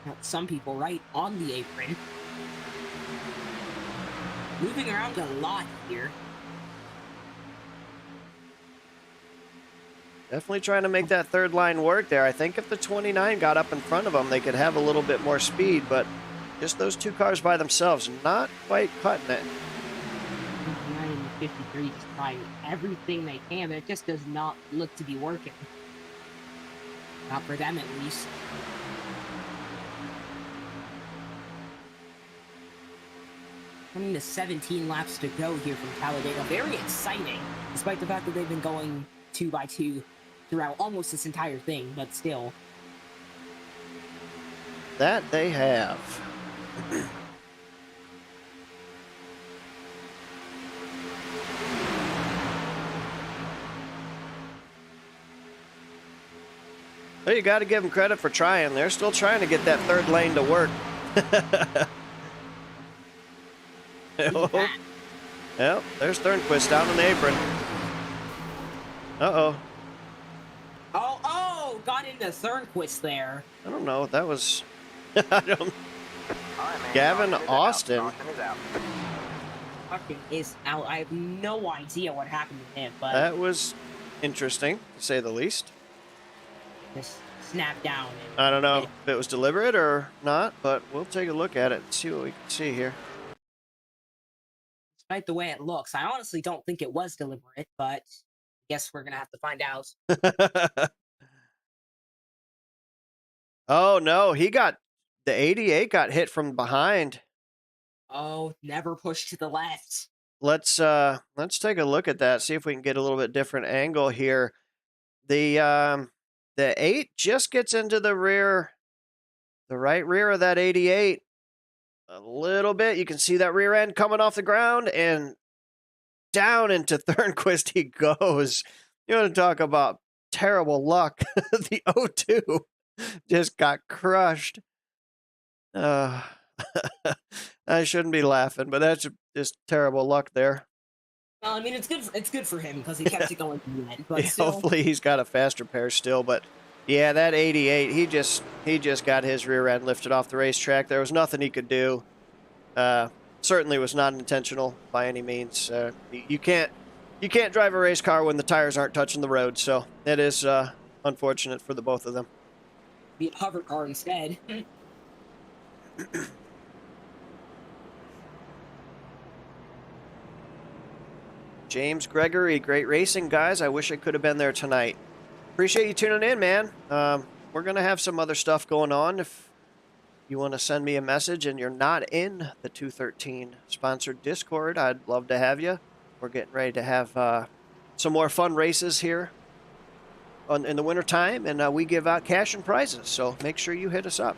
Got some people right on the apron. Moving around a lot here. Definitely trying to make that 3rd line work there. I think if the 29 got up in front of them, they could have a little bit more speed, but just those 2 cars by themselves, not quite cutting it. 59 and 53 just trying everything they can, but it just does not look to be working. Not for them, at least. Coming to 17 laps to go here from Talladega. Very exciting, despite the fact that they've been going 2 by 2 throughout almost this entire thing, but still. That they have. Well, you got to give them credit for trying. They're still trying to get that 3rd lane to work. Yep, there's Thornquist down on the apron. Uh-oh. Oh, got into Thornquist there. I don't know. That was... I don't... All right, man. Gavin Austin. Austin is out. Austin is out. I have no idea what happened to him, but... That was interesting, to say the least. This snapped down. I don't know And if it was deliberate or not, but we'll take a look at it and see what we can see here. despite the way it looks, I honestly don't think it was deliberate, but I guess we're gonna have to find out. Oh no, the 88 got hit from behind. Oh, never push to the left. Let's take a look at that, see if we can get a little bit different angle here. The 8 just gets into the right rear of that 88 a little bit. You can see that rear end coming off the ground, and down into Thornquist he goes. You want to talk about terrible luck. The 02 just got crushed. I shouldn't be laughing, but that's just terrible luck there. Well, I mean, it's good. It's good for him because he kept it going to the end. But Yeah, still, hopefully he's got a faster pair still. But yeah, that 88, he just got his rear end lifted off the racetrack. There was nothing he could do. Certainly was not intentional by any means. You can't drive a race car when the tires aren't touching the road. So it is unfortunate for the both of them. be a hover car instead. James Gregory, great racing, guys. I wish I could have been there tonight. Appreciate you tuning in, man. We're going to have some other stuff going on. If you want to send me a message and you're not in the 213 sponsored Discord, I'd love to have you. We're getting ready to have some more fun races here in the wintertime, and we give out cash and prizes, so make sure you hit us up.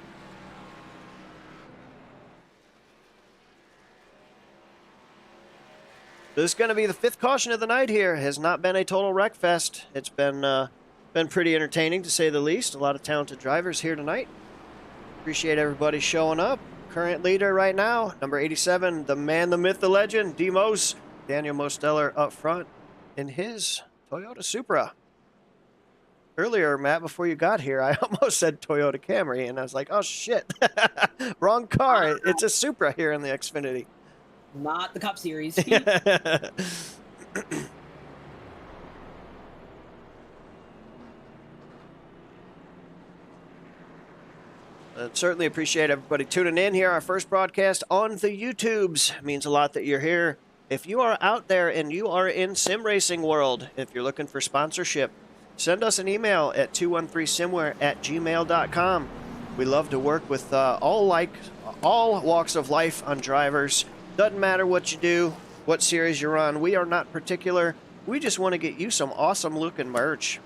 This is going to be the 5th caution of the night here. Has not been a total wreck fest. It's been pretty entertaining, to say the least. A lot of talented drivers here tonight. Appreciate everybody showing up. Current leader right now, number 87, the man, the myth, the legend, D-Mos. Daniel Mosteller up front in his Toyota Supra. Earlier, Matt, before you got here, I almost said Toyota Camry, and I was like, oh, shit. Wrong car. It's a Supra here in the Xfinity. Not the Cup Series. Certainly appreciate everybody tuning in here. Our first broadcast on the YouTubes. It means a lot that you're here. If you are out there and you are in sim racing world, if you're looking for sponsorship, send us an email at 213simwear@gmail.com. We love to work with all walks of life on drivers. Doesn't matter what you do, what series you're on. We are not particular. We just want to get you some awesome looking merch.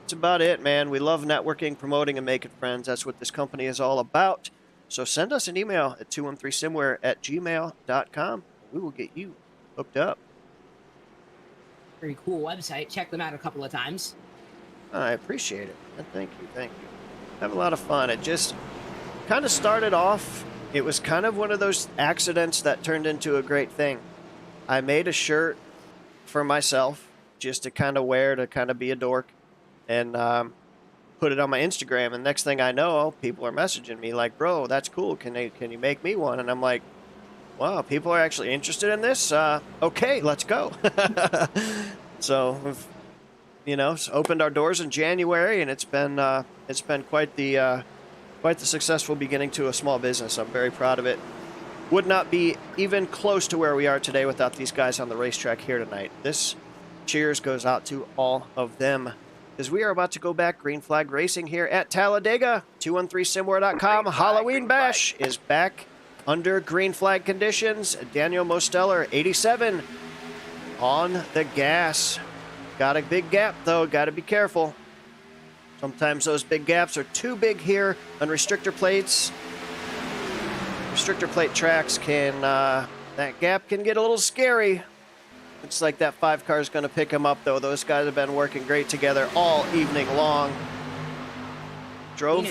That's about it, man. We love networking, promoting, and making friends. That's what this company is all about. So send us an email at 213simwear@gmail.com. We will get you hooked up. Very cool website. Check them out a couple of times. I appreciate it. Thank you. Have a lot of fun. It just kind of started off. It was kind of one of those accidents that turned into a great thing. I made a shirt for myself just to kind of wear, to kind of be a dork, and put it on my Instagram. And next thing I know, people are messaging me like, bro, that's cool. Can you make me one? And I'm like, wow, people are actually interested in this? Okay, let's go. So we've, opened our doors in January, and it's been quite the successful beginning to a small business. I'm very proud of it. Would not be even close to where we are today without these guys on the racetrack here tonight. This cheers goes out to all of them, as we are about to go back green flag racing here at Talladega. 213simwear.com Halloween Bash is back under green flag conditions. Daniel Mosteller, 87, on the gas. Got a big gap, though. Got to be careful. Sometimes those big gaps are too big here on restrictor plates. Restrictor plate tracks can, that gap can get a little scary. Looks like that 5 car is going to pick him up, though. Those guys have been working great together all evening long. Drove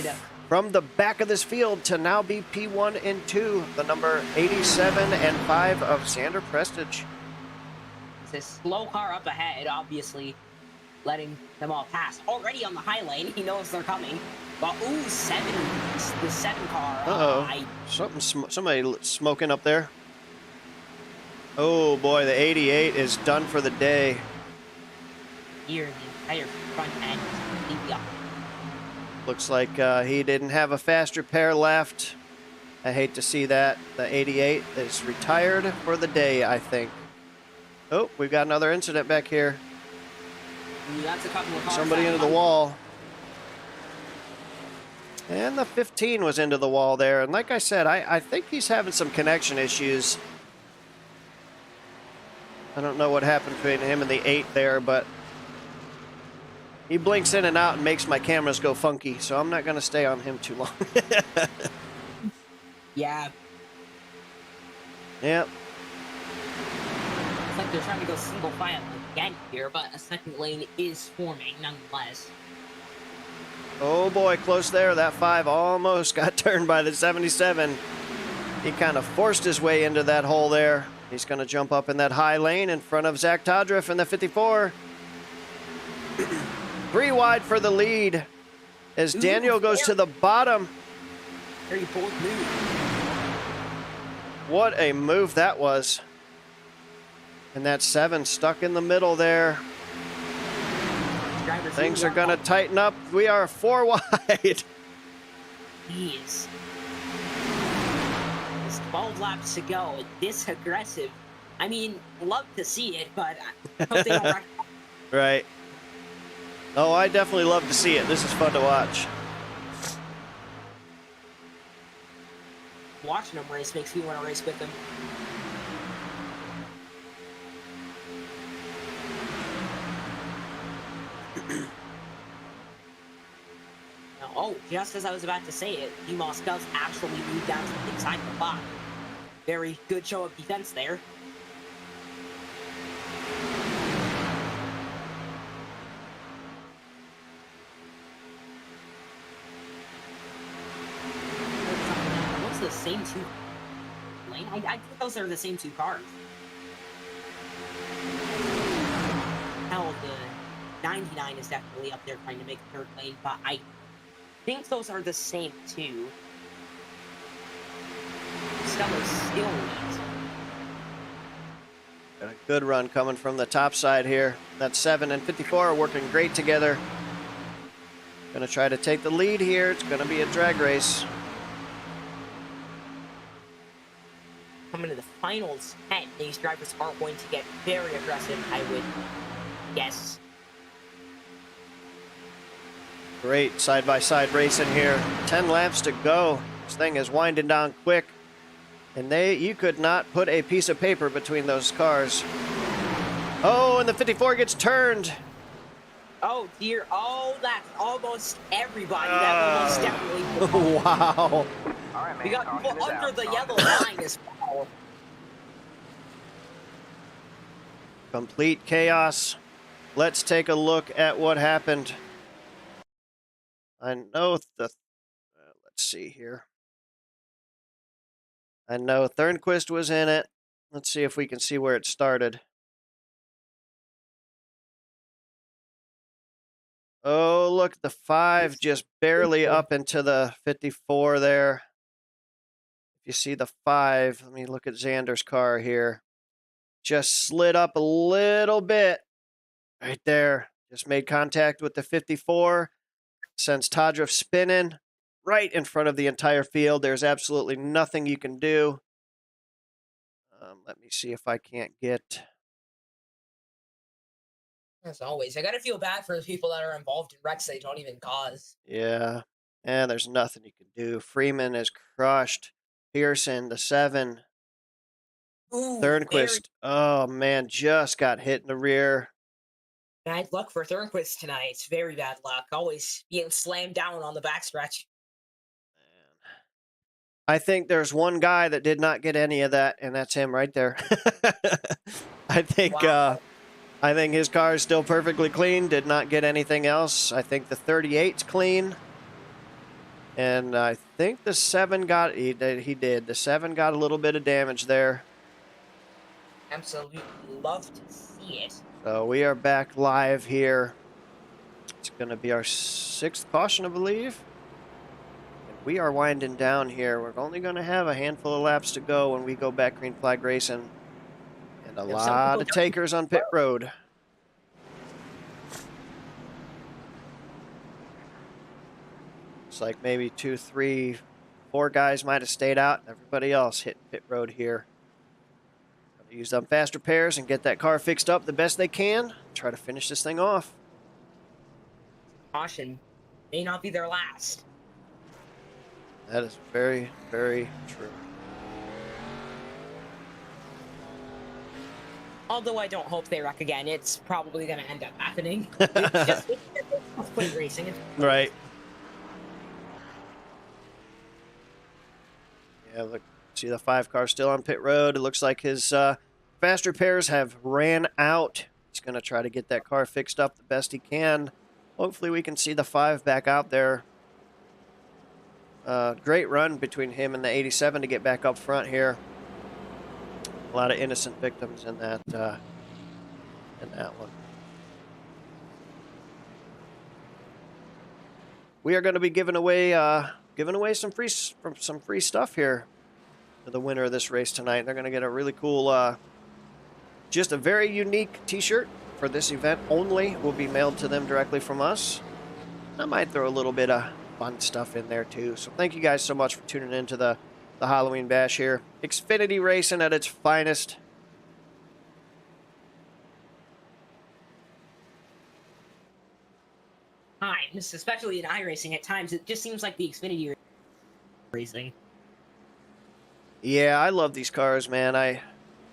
from the back of this field to now be P1 and 2, the number 87 and 5 of Xander Prestige. It's a slow car up ahead, obviously letting them all pass. Already on the high lane, he knows they're coming. But ooh, the 7 car. Uh-oh. Somebody smoking up there. Oh boy, the 88 is done for the day. Here, the entire front end is completely up. Looks like he didn't have a fast repair left. I hate to see that. The 88 is retired for the day, I think. Oh, we've got another incident back here. That's a couple of cars Somebody that into the wall. And the 15 was into the wall there. And like I said, I think he's having some connection issues. I don't know what happened between him and the 8 there, but he blinks in and out and makes my cameras go funky, so I'm not going to stay on him too long. Yeah. Yep. It's like they're trying to go single file again here, but a second lane is forming nonetheless. Oh boy, close there. That 5 almost got turned by the 77. He kind of forced his way into that hole there. He's going to jump up in that high lane in front of Zach Todriff in the 54. 3 wide for the lead as Daniel goes to the bottom. Very bold move. What a move that was. And that 7 stuck in the middle there. Things are going to tighten up. We are 4 wide. Jeez. There's 12 laps to go. This aggressive. I mean, love to see it, but I hope they don't wreck. Right. Oh, I definitely love to see it. This is fun to watch. Watching them race makes me want to race with them. Now, oh, just as I was about to say it, Emos does actually move down to the inside of the block. Very good show of defense there. What's the same 2 lane? I think those are the same 2 cars. Hell, the 99 is definitely up there trying to make a 3rd lane, but I think those are the same 2. Stella's still leads. Got a good run coming from the top side here. That 7 and 54 are working great together. Gonna try to take the lead here. It's gonna be a drag race. Coming to the finals 10, these drivers are going to get very aggressive, I would guess. Great side-by-side racing here. 10 laps to go. This thing is winding down quick. And you could not put a piece of paper between those cars. Oh, and the 54 gets turned. Oh dear, oh, that's almost everybody. That almost definitely. Wow. All right, man. We got caution people is under out. the Caution yellow is out. line as well. Complete chaos. Let's take a look at what happened. I know let's see here. I know Thornquist was in it. Let's see if we can see where it started. Oh, look, the 5 just barely up into the 54 there. If you see the 5, let me look at Xander's car here. Just slid up a little bit right there. Just made contact with the 54. Sends Todriff spinning right in front of the entire field. There's absolutely nothing you can do. Let me see if I can't get... As always, I gotta feel bad for the people that are involved in wrecks they don't even cause. Yeah. And there's nothing you can do. Freeman is crushed. Pearson, the 7. Ooh, Thornquist, oh man, just got hit in the rear. bad luck for Thornquist tonight. Very bad luck. Always being slammed down on the backstretch. I think there's one guy that did not get any of that, and that's him right there. I think Wow. I think his car is still perfectly clean, did not get anything else. I think the 38's clean. And I think the 7 got, he did. The 7 got a little bit of damage there. Absolutely love to see it. So we are back live here. It's going to be our 6th caution, I believe. And we are winding down here. We're only going to have a handful of laps to go when we go back green flag racing. And a lot of takers on pit road. Looks like maybe 2, 3, 4 guys might have stayed out. Everybody else hit pit road here. Gotta use them fast repairs and get that car fixed up the best they can. Try to finish this thing off. Caution may not be their last. That is very, very true. Although I don't hope they wreck again, it's probably going to end up happening. It's just plate racing. Right. Yeah, look, see the 5 car still on pit road. It looks like his fast repairs have ran out. He's going to try to get that car fixed up the best he can. Hopefully we can see the 5 back out there. Great run between him and the 87 to get back up front here. A lot of innocent victims in that one. We are going to be giving away some free stuff here to the winner of this race tonight. They're going to get a really cool, just a very unique T-shirt for this event only. Will be mailed to them directly from us. I might throw a little bit of fun stuff in there too. So thank you guys so much for tuning in to the Halloween Bash here. Xfinity racing at its finest. Times, especially in iRacing, at times it just seems like the Xfinity racing. Yeah, I love these cars, man. I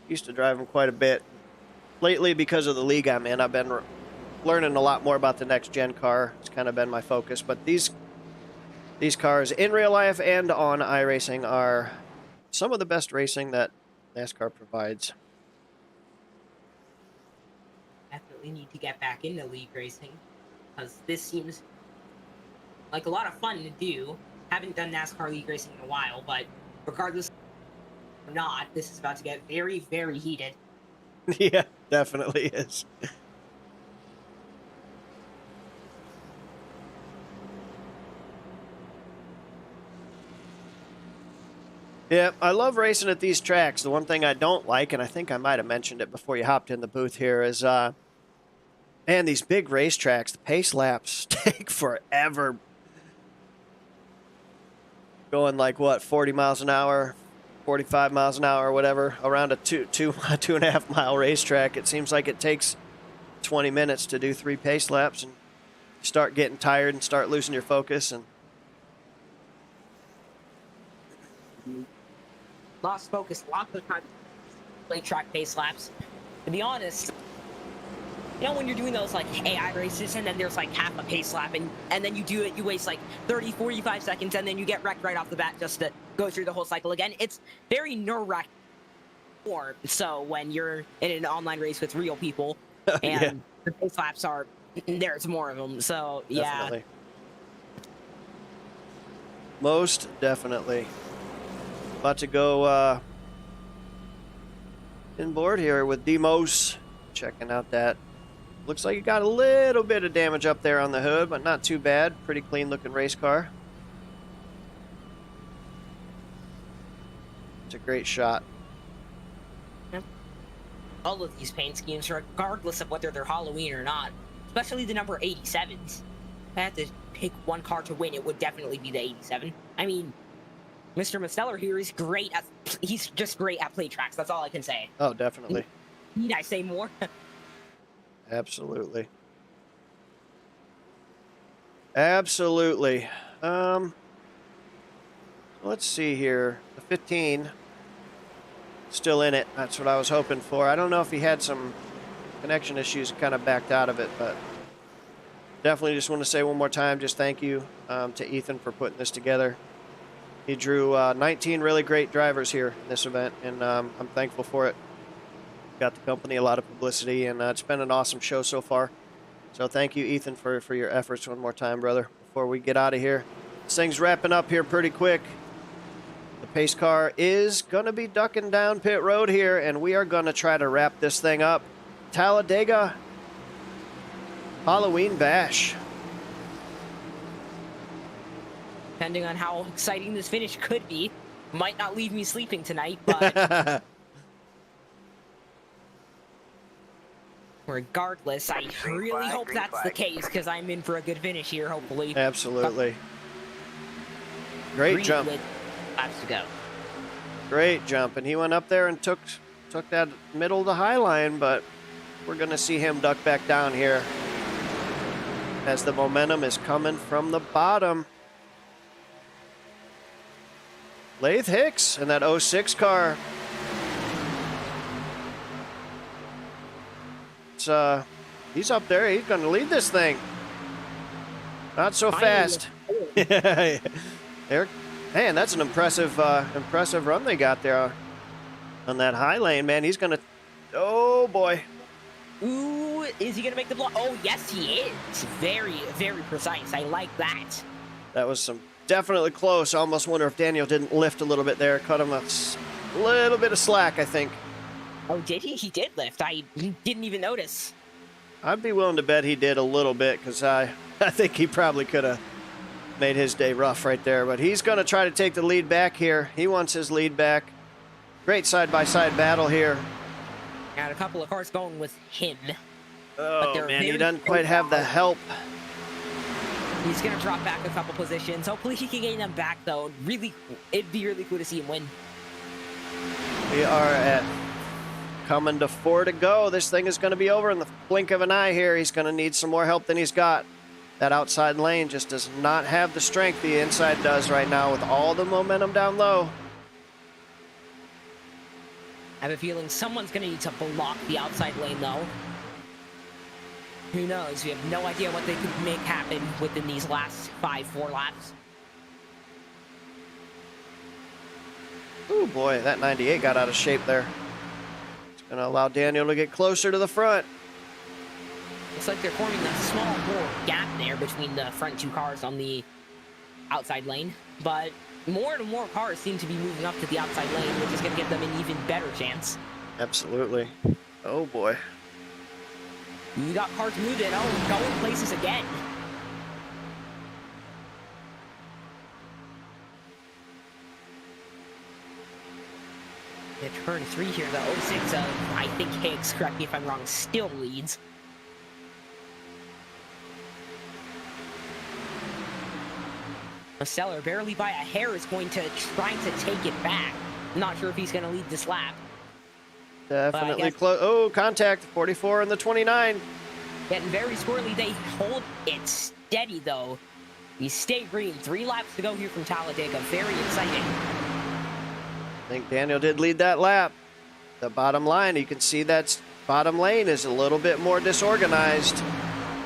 used to drive them quite a bit. Lately, because of the league I'm in, I've been learning a lot more about the next gen car. It's kind of been my focus. But these cars in real life and on iRacing are some of the best racing that NASCAR provides. Definitely need to get back into league racing, because this seems like a lot of fun to do. Haven't done NASCAR league racing in a while, but regardless or not, this is about to get very, very heated. Yeah, definitely is. Yeah, I love racing at these tracks. The one thing I don't like, and I think I might have mentioned it before you hopped in the booth here, is, man, these big racetracks, the pace laps take forever. Going like, what, 40 miles an hour, 45 miles an hour, or whatever, around a 2.5 mile racetrack. It seems like it takes 20 minutes to do 3 pace laps, and you start getting tired and start losing your focus. And Lost focus, lots of time. Play track pace laps. To be honest, you know when you're doing those like AI races and then there's like half a pace lap and then you do it, you waste like 30, 45 seconds and then you get wrecked right off the bat just to go through the whole cycle again. It's very nerve-wracking. So when you're in an online race with real people and yeah, the pace laps are, there's more of them. So yeah. definitely. Most definitely. About to go inboard here with Demos. Checking out that. Looks like you got a little bit of damage up there on the hood, but not too bad. Pretty clean looking race car. It's a great shot. All of these paint schemes, regardless of whether they're Halloween or not, especially the number 87s. If I had to pick one car to win, it would definitely be the 87. I mean, Mr. Masteller here is great at, he's just great at play tracks. That's all I can say. Oh, definitely. Need I say more? Absolutely. Absolutely. Let's see here. The 15 still in it. That's what I was hoping for. I don't know if he had some connection issues and kind of backed out of it, but definitely just want to say one more time, just thank you to Ethan for putting this together. He drew 19 really great drivers here in this event, and I'm thankful for it. Got the company a lot of publicity, and it's been an awesome show so far. So thank you, Ethan, for your efforts one more time, brother. Before we get out of here, this thing's wrapping up here pretty quick. The pace car is going to be ducking down pit road here, and we are going to try to wrap this thing up. Talladega Halloween Bash. Depending on how exciting this finish could be, might not leave me sleeping tonight, but regardless, I really hope that's the case, because I'm in for a good finish here, hopefully. Absolutely. Great jump. With laps to go. Great jump. And he went up there and took that middle to high line, but we're going to see him duck back down here as the momentum is coming from the bottom. Lath Hicks in that 06 car. It's, he's up there. He's going to lead this thing. Not so fast. There, man, that's an impressive run they got there on that high lane, man. He's going to, oh boy. Ooh, is he going to make the block? Oh, yes, he is. Very, very precise. I like that. That was definitely close. I almost wonder if Daniel didn't lift a little bit there. Cut him a little bit of slack, I think. Oh, did he? He did lift. I didn't even notice. I'd be willing to bet he did a little bit, because I think he probably could have made his day rough right there. But he's going to try to take the lead back here. He wants his lead back. Great side-by-side battle here. Got a couple of cars going with him. Oh, man, he doesn't quite have the help. He's going to drop back a couple positions. Hopefully he can gain them back, though. Really, it'd be really cool to see him win. We are coming to 4 to go. This thing is going to be over in the blink of an eye here. He's going to need some more help than he's got. That outside lane just does not have the strength the inside does right now with all the momentum down low. I have a feeling someone's going to need to block the outside lane, though. Who knows? We have no idea what they could make happen within these last 4 laps. Oh boy, that 98 got out of shape there. It's going to allow Daniel to get closer to the front. Looks like they're forming a small little gap there between the front 2 cars on the outside lane. But more and more cars seem to be moving up to the outside lane, which is going to give them an even better chance. Absolutely. Oh boy. You got cars moving. Oh, going places again. The turn 3 here, the 06 of, I think Hicks, correct me if I'm wrong, still leads. Marcelo, barely by a hair, is going to try to take it back. I'm not sure if he's going to lead this lap. Definitely close. Oh, contact. 44 and the 29. Getting very squirrely. They hold it steady, though. We stay green. 3 laps to go here from Talladega. Very exciting. I think Daniel did lead that lap. The bottom line, you can see that bottom lane is a little bit more disorganized.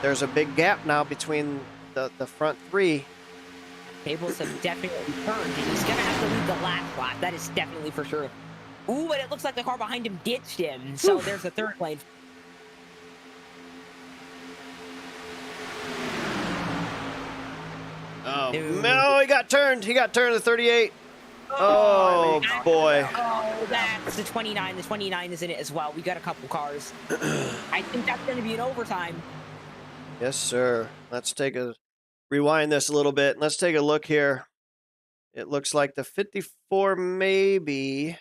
There's a big gap now between the front 3. Tables have definitely turned, and he's going to have to lead the last lap. That is definitely for sure. Ooh, but it looks like the car behind him ditched him. So there's a 3rd lane. Oh, no, he got turned. He got turned to 38. Oh, boy. Oh, that's the 29. The 29 is in it as well. We got a couple cars. I think that's going to be an overtime. Yes, sir. Let's rewind this a little bit. Let's take a look here. It looks like the 54 maybe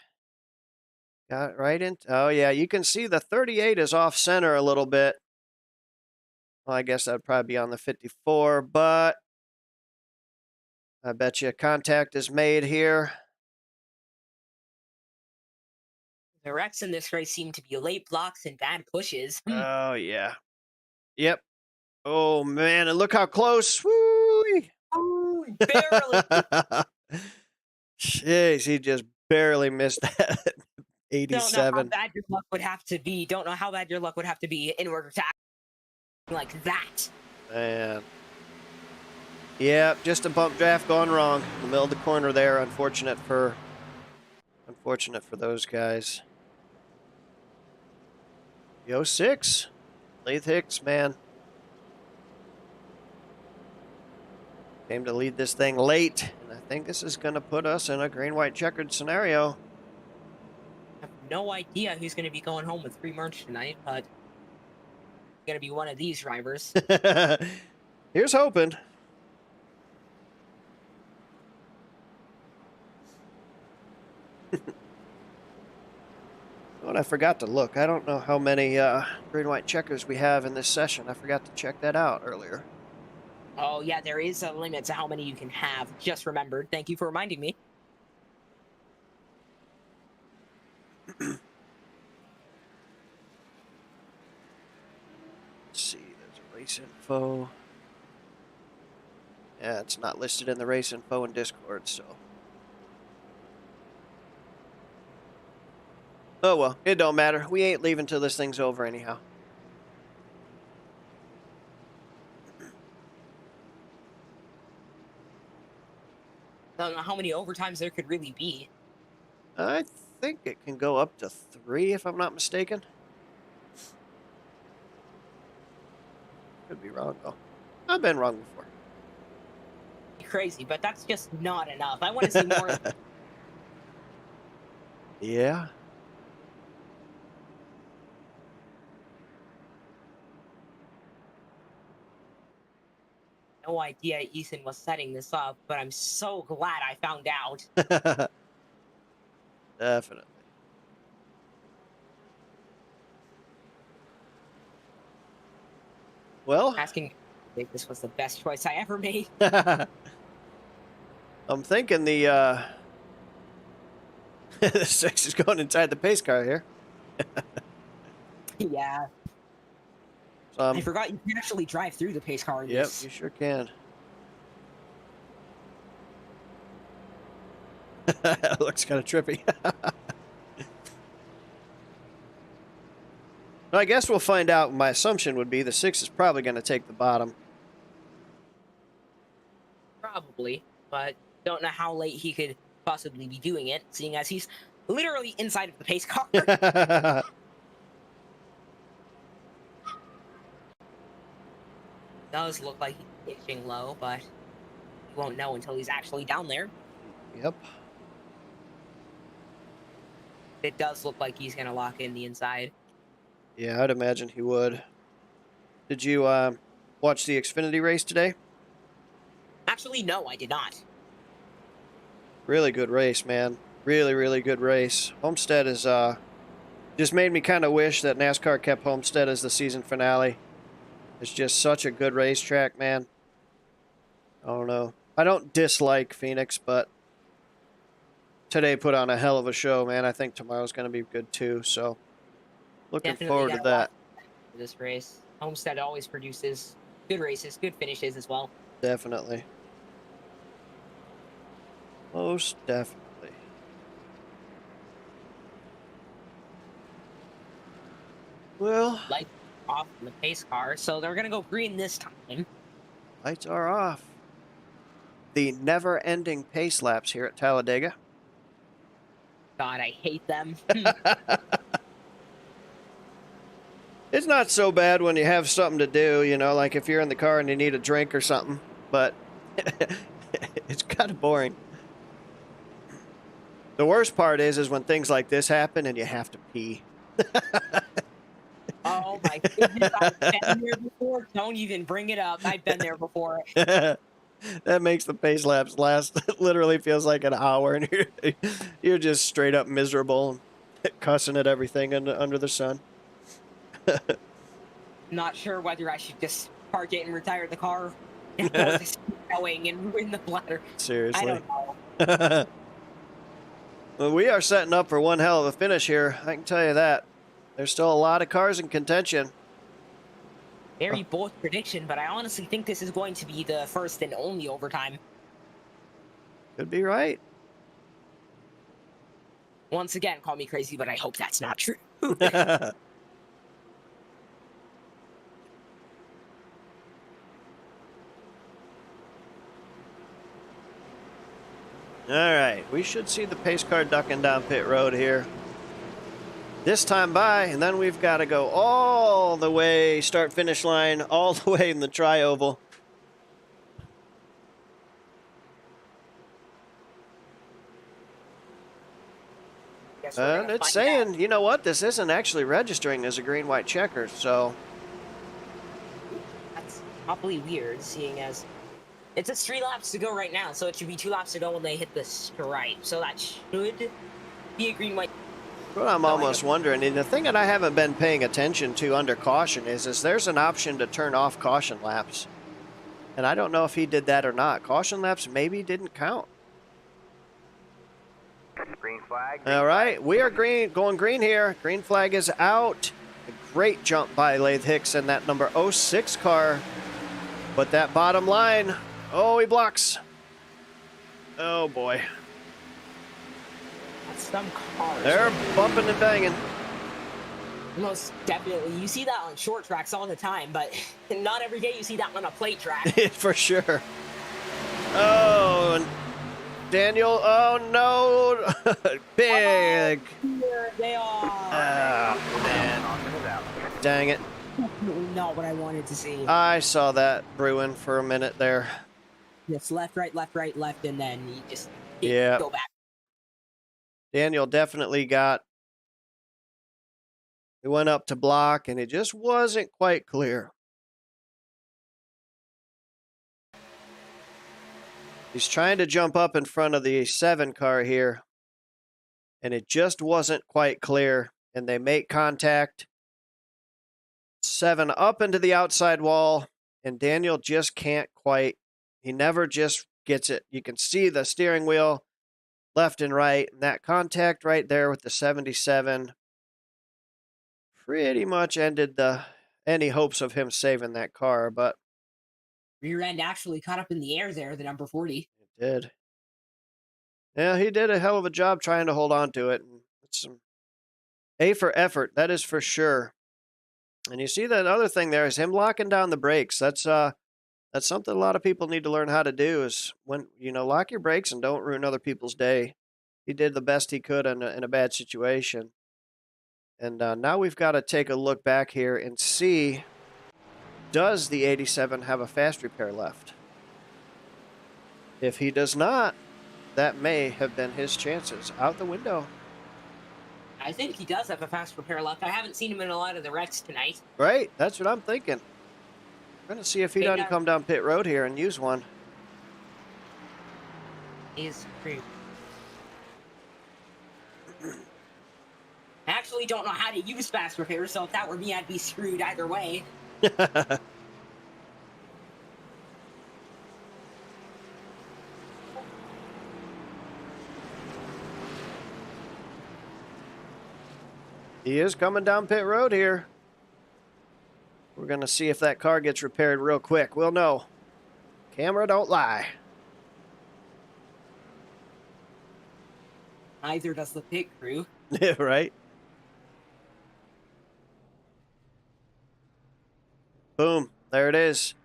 got right in. Oh, yeah, you can see the 38 is off center a little bit. Well, I guess that'd probably be on the 54, but I bet you contact is made here. The wrecks in this race seem to be late blocks and bad pushes. Oh, yeah. Yep. Oh, man, and look how close. Woo! Oh, barely. Jeez, he just barely missed that. 87. Don't know how bad your luck would have to be. Don't know how bad your luck would have to be in order to act like that. Man. Yeah, just a bump draft gone wrong in the middle of the corner there. Unfortunate for those guys. The 06. Lath Hicks, man. Came to lead this thing late. And I think this is going to put us in a green-white checkered scenario. I have no idea who's going to be going home with free merch tonight, but it's going to be one of these drivers. Here's hoping. Oh, and I forgot to look. I don't know how many green-white checkers we have in this session. I forgot to check that out earlier. Oh, yeah, there is a limit to how many you can have. Just remembered. Thank you for reminding me. Let's see, there's a race info. Yeah, it's not listed in the race info in Discord, so. Oh well, it don't matter. We ain't leaving till this thing's over anyhow. I don't know how many overtimes there could really be. I think it can go up to 3 if I'm not mistaken. Could be wrong though. I've been wrong before. Crazy, but that's just not enough. I want to see more. Yeah. No idea Ethan was setting this up, but I'm so glad I found out. Definitely. Well, Asking if this was the best choice I ever made. I'm thinking the the 6 is going inside the pace car here. Yeah. So, I forgot you can actually drive through the pace car in yep, this. you sure can. Looks kind of trippy. I guess we'll find out. My assumption would be the 6 is probably going to take the bottom. Probably, but don't know how late he could possibly be doing it, seeing as he's literally inside of the pace car. Does look like he's pitching low, but he won't know until he's actually down there. Yep. It does look like he's gonna lock in the inside. Yeah, I'd imagine he would. Did you watch the Xfinity race today? Actually, no, I did not. Really good race, man. Really, really good race. Homestead is just made me kind of wish that NASCAR kept Homestead as the season finale. It's just such a good racetrack, man. I don't know. I don't dislike Phoenix, but today put on a hell of a show, man. I think tomorrow's going to be good too, so looking Definitely forward to gotta that. watch for this race. Homestead always produces good races, good finishes as well. Definitely. Most definitely. Well, Lights off in the pace car, so they're gonna go green this time. lights are off. The never-ending pace laps here at Talladega. God, I hate them. It's not so bad when you have something to do, you know, like if you're in the car and you need a drink or something, but it's kind of boring. The worst part is when things like this happen and you have to pee. Oh my goodness, I've been there before. Don't even bring it up. I've been there before. That makes the pace laps last. It literally feels like an hour, and you're just straight up miserable, cussing at everything under the sun. Not sure whether I should just park it and retire the car, or just keep going and ruin the bladder. Seriously. I don't know. Well, we are setting up for one hell of a finish here. I can tell you that. There's still a lot of cars in contention. Very bold prediction, but I honestly think this is going to be the first and only overtime. Could be right. Once again, call me crazy, but I hope that's not true. All right, we should see the pace car ducking down pit road here. This time by, and then we've got to go all the way, start finish line, all the way in the tri-oval. And it's saying, you know what, this isn't actually registering as a green-white checker, so... That's probably weird, seeing as it says 3 laps to go right now, so it should be 2 laps to go when they hit the stripe. So that should be a green-white. What I'm almost wondering, and the thing that I haven't been paying attention to under caution is there's an option to turn off caution laps. And I don't know if he did that or not. Caution laps maybe didn't count. Green flag. All right, we are green, going green here. Green flag is out. A great jump by Lath Hicks in that number 06 car. But that bottom line, oh, he blocks. Oh, boy. Some cars. They're bumping and banging. Most definitely. You see that on short tracks all the time, but not every day you see that on a plate track. For sure. Oh, and Daniel, oh no. Big. Here they are. Oh, man. Dang it. Not what I wanted to see. I saw that brewing for a minute there. It's left, right, left, and then you just Yeah. go back. Daniel definitely got, he went up to block and it just wasn't quite clear. He's trying to jump up in front of the 7 car here and it just wasn't quite clear, and they make contact. 7 up into the outside wall, and Daniel just can't quite, he never just gets it. You can see the steering wheel left and right, and that contact right there with the 77 pretty much ended any hopes of him saving that car, but Rear end actually caught up in the air there, the number 40. it did. Yeah, he did a hell of a job trying to hold on to it. And it's some A for effort, that is for sure. And you see that other thing there is him locking down the brakes. That's something a lot of people need to learn how to do, is when, lock your brakes and don't ruin other people's day. He did the best he could in a bad situation. And now we've got to take a look back here and see, does the 87 have a fast repair left? If he does not, that may have been his chances out the window. I think he does have a fast repair left. I haven't seen him in a lot of the wrecks tonight. Right, that's what I'm thinking. I'm going to see if he doesn't come down pit road here and use one. Is true. I actually don't know how to use fast repair, so if that were me, I'd be screwed either way. He is coming down pit road here. We're going to see if that car gets repaired real quick. We'll know. Camera don't lie. Neither does the pit crew. Right? Boom. There it is.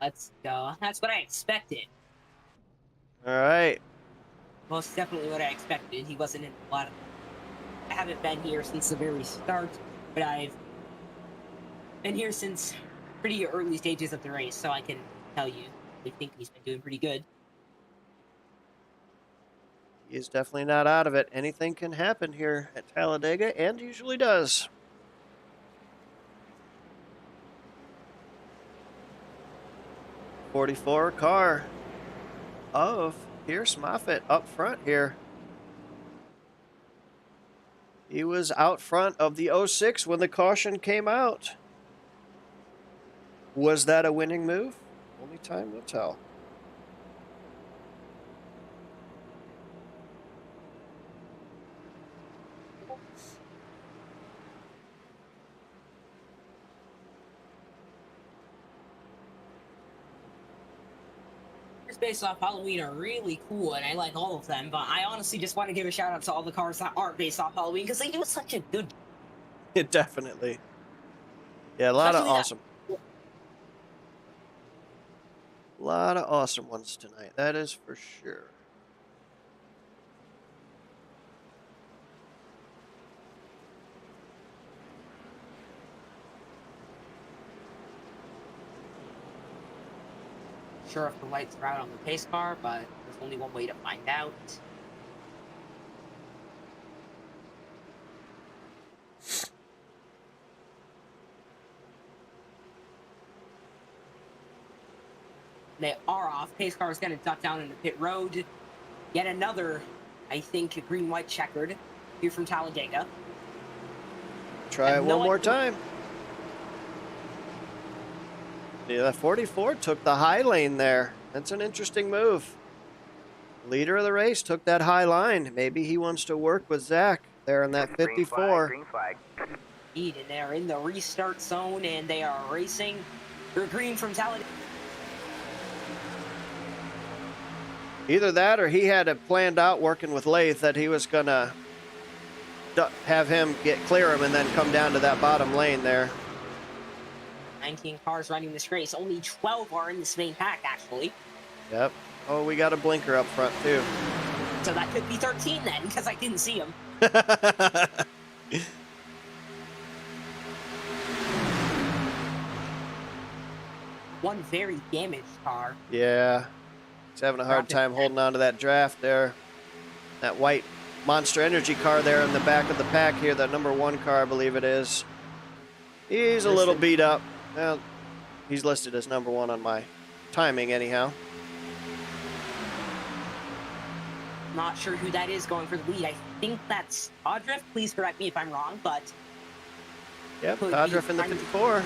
Let's go. That's what I expected. All right. Most definitely what I expected. He wasn't in a lot of... I haven't been here since the very start, but I've been here since pretty early stages of the race, so I can tell you, I think he's been doing pretty good. He is definitely not out of it. Anything can happen here at Talladega, and usually does. '44 car of Pierce Moffitt up front here. He was out front of the 06 when the caution came out. Was that a winning move? Only time will tell. Based off Halloween are really cool, and I like all of them, but I honestly just want to give a shout out to all the cars that aren't based off Halloween, because they do such a good... Definitely. Yeah, a lot of awesome. A lot of awesome ones tonight, that is for sure. Sure if the lights are out on the pace car, but there's only one way to find out. They are off. Pace car is going to duck down into pit road. Yet another, I think, green-white checkered here from Talladega. Try it one more time. Yeah, that 44 took the high lane there. That's an interesting move. Leader of the race took that high line. Maybe he wants to work with Zach there in that 54. Green flag. And they're in the restart zone, and they are racing through green from Talladega. Either that or he had it planned out working with Lath that he was going to have him clear him and then come down to that bottom lane there. 19 cars running this race. Only 12 are in this main pack, actually. Yep. Oh, we got a blinker up front, too. So that could be 13 then, because I didn't see him. One very damaged car. Yeah. He's having a hard time holding on to that draft there. That white Monster Energy car there in the back of the pack here, that number 1 car, I believe it is. He's a little beat up. Well, he's listed as number 1 on my timing anyhow. Not sure who that is going for the lead. I think that's Audrift. Please correct me if I'm wrong, but... Yep, Audrift in the 54.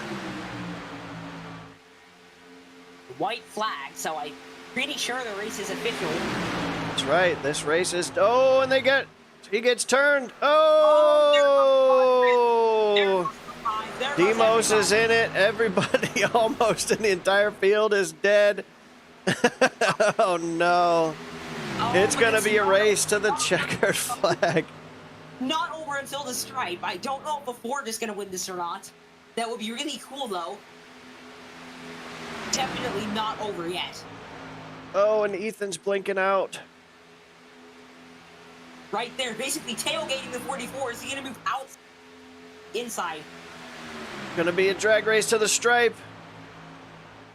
White flag, so I'm pretty sure the race is official. That's right. This race is... Oh, and he gets turned. Oh! Demos is in it. Everybody almost in the entire field is dead. Oh, no. It's going to be a race to the checkered flag. Not over until the stripe. I don't know if a Ford is going to win this or not. That would be really cool, though. Definitely not over yet. Oh, and Ethan's blinking out. Right there, basically tailgating the 44. Is he going to move out? Inside. Going to be a drag race to the stripe.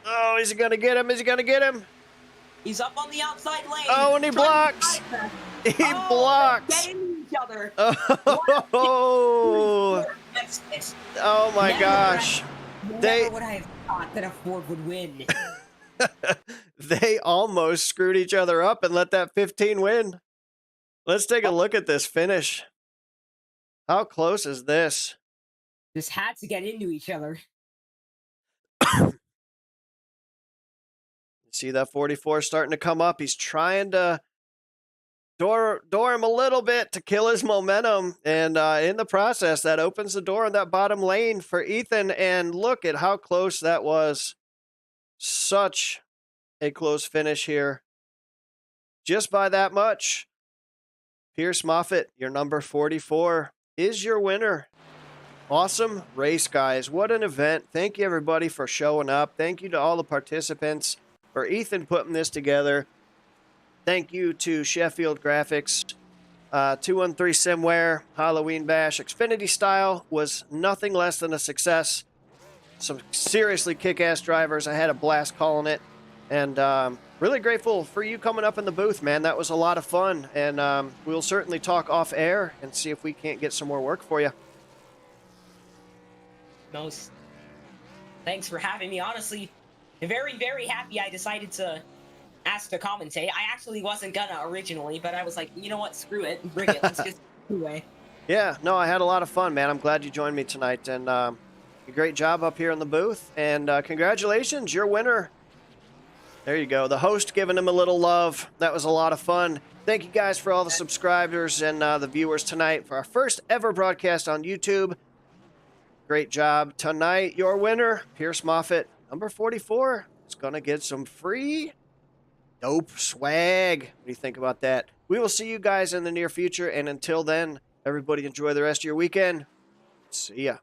Oh, is he going to get him? Is he going to get him? He's up on the outside lane. Oh, and he blocks. He blocks. Get into each other. Oh. Oh my gosh. Never would I have thought that a Ford would win. They almost screwed each other up and let that 15 win. Let's take a look at this finish. How close is this? Just had to get into each other. See that 44 starting to come up. He's trying to door him a little bit to kill his momentum. And in the process, that opens the door in that bottom lane for Ethan. And look at how close that was. Such a close finish here. Just by that much. Pierce Moffitt, your number 44, is your winner. Awesome race, guys. What an event. Thank you, everybody, for showing up. Thank you to all the participants. For Ethan putting this together. Thank you to Sheffield Graphics, 213SimWear, Halloween Bash. Xfinity Style was nothing less than a success. Some seriously kick-ass drivers. I had a blast calling it. And really grateful for you coming up in the booth, man. That was a lot of fun. And we'll certainly talk off air and see if we can't get some more work for you. Thanks for having me. Honestly, very, very happy I decided to ask to commentate. I actually wasn't gonna originally, but I was like, you know what, screw it, bring it, let's just anyway. Yeah, no, I had a lot of fun, man. I'm glad you joined me tonight, and a great job up here in the booth, and congratulations, you're winner. There you go, the host giving him a little love. That was a lot of fun. Thank you guys for all the subscribers and the viewers tonight for our first ever broadcast on YouTube. Great job tonight. Your winner, Pierce Moffitt, number 44, is going to get some free dope swag. What do you think about that? We will see you guys in the near future. And until then, everybody enjoy the rest of your weekend. See ya.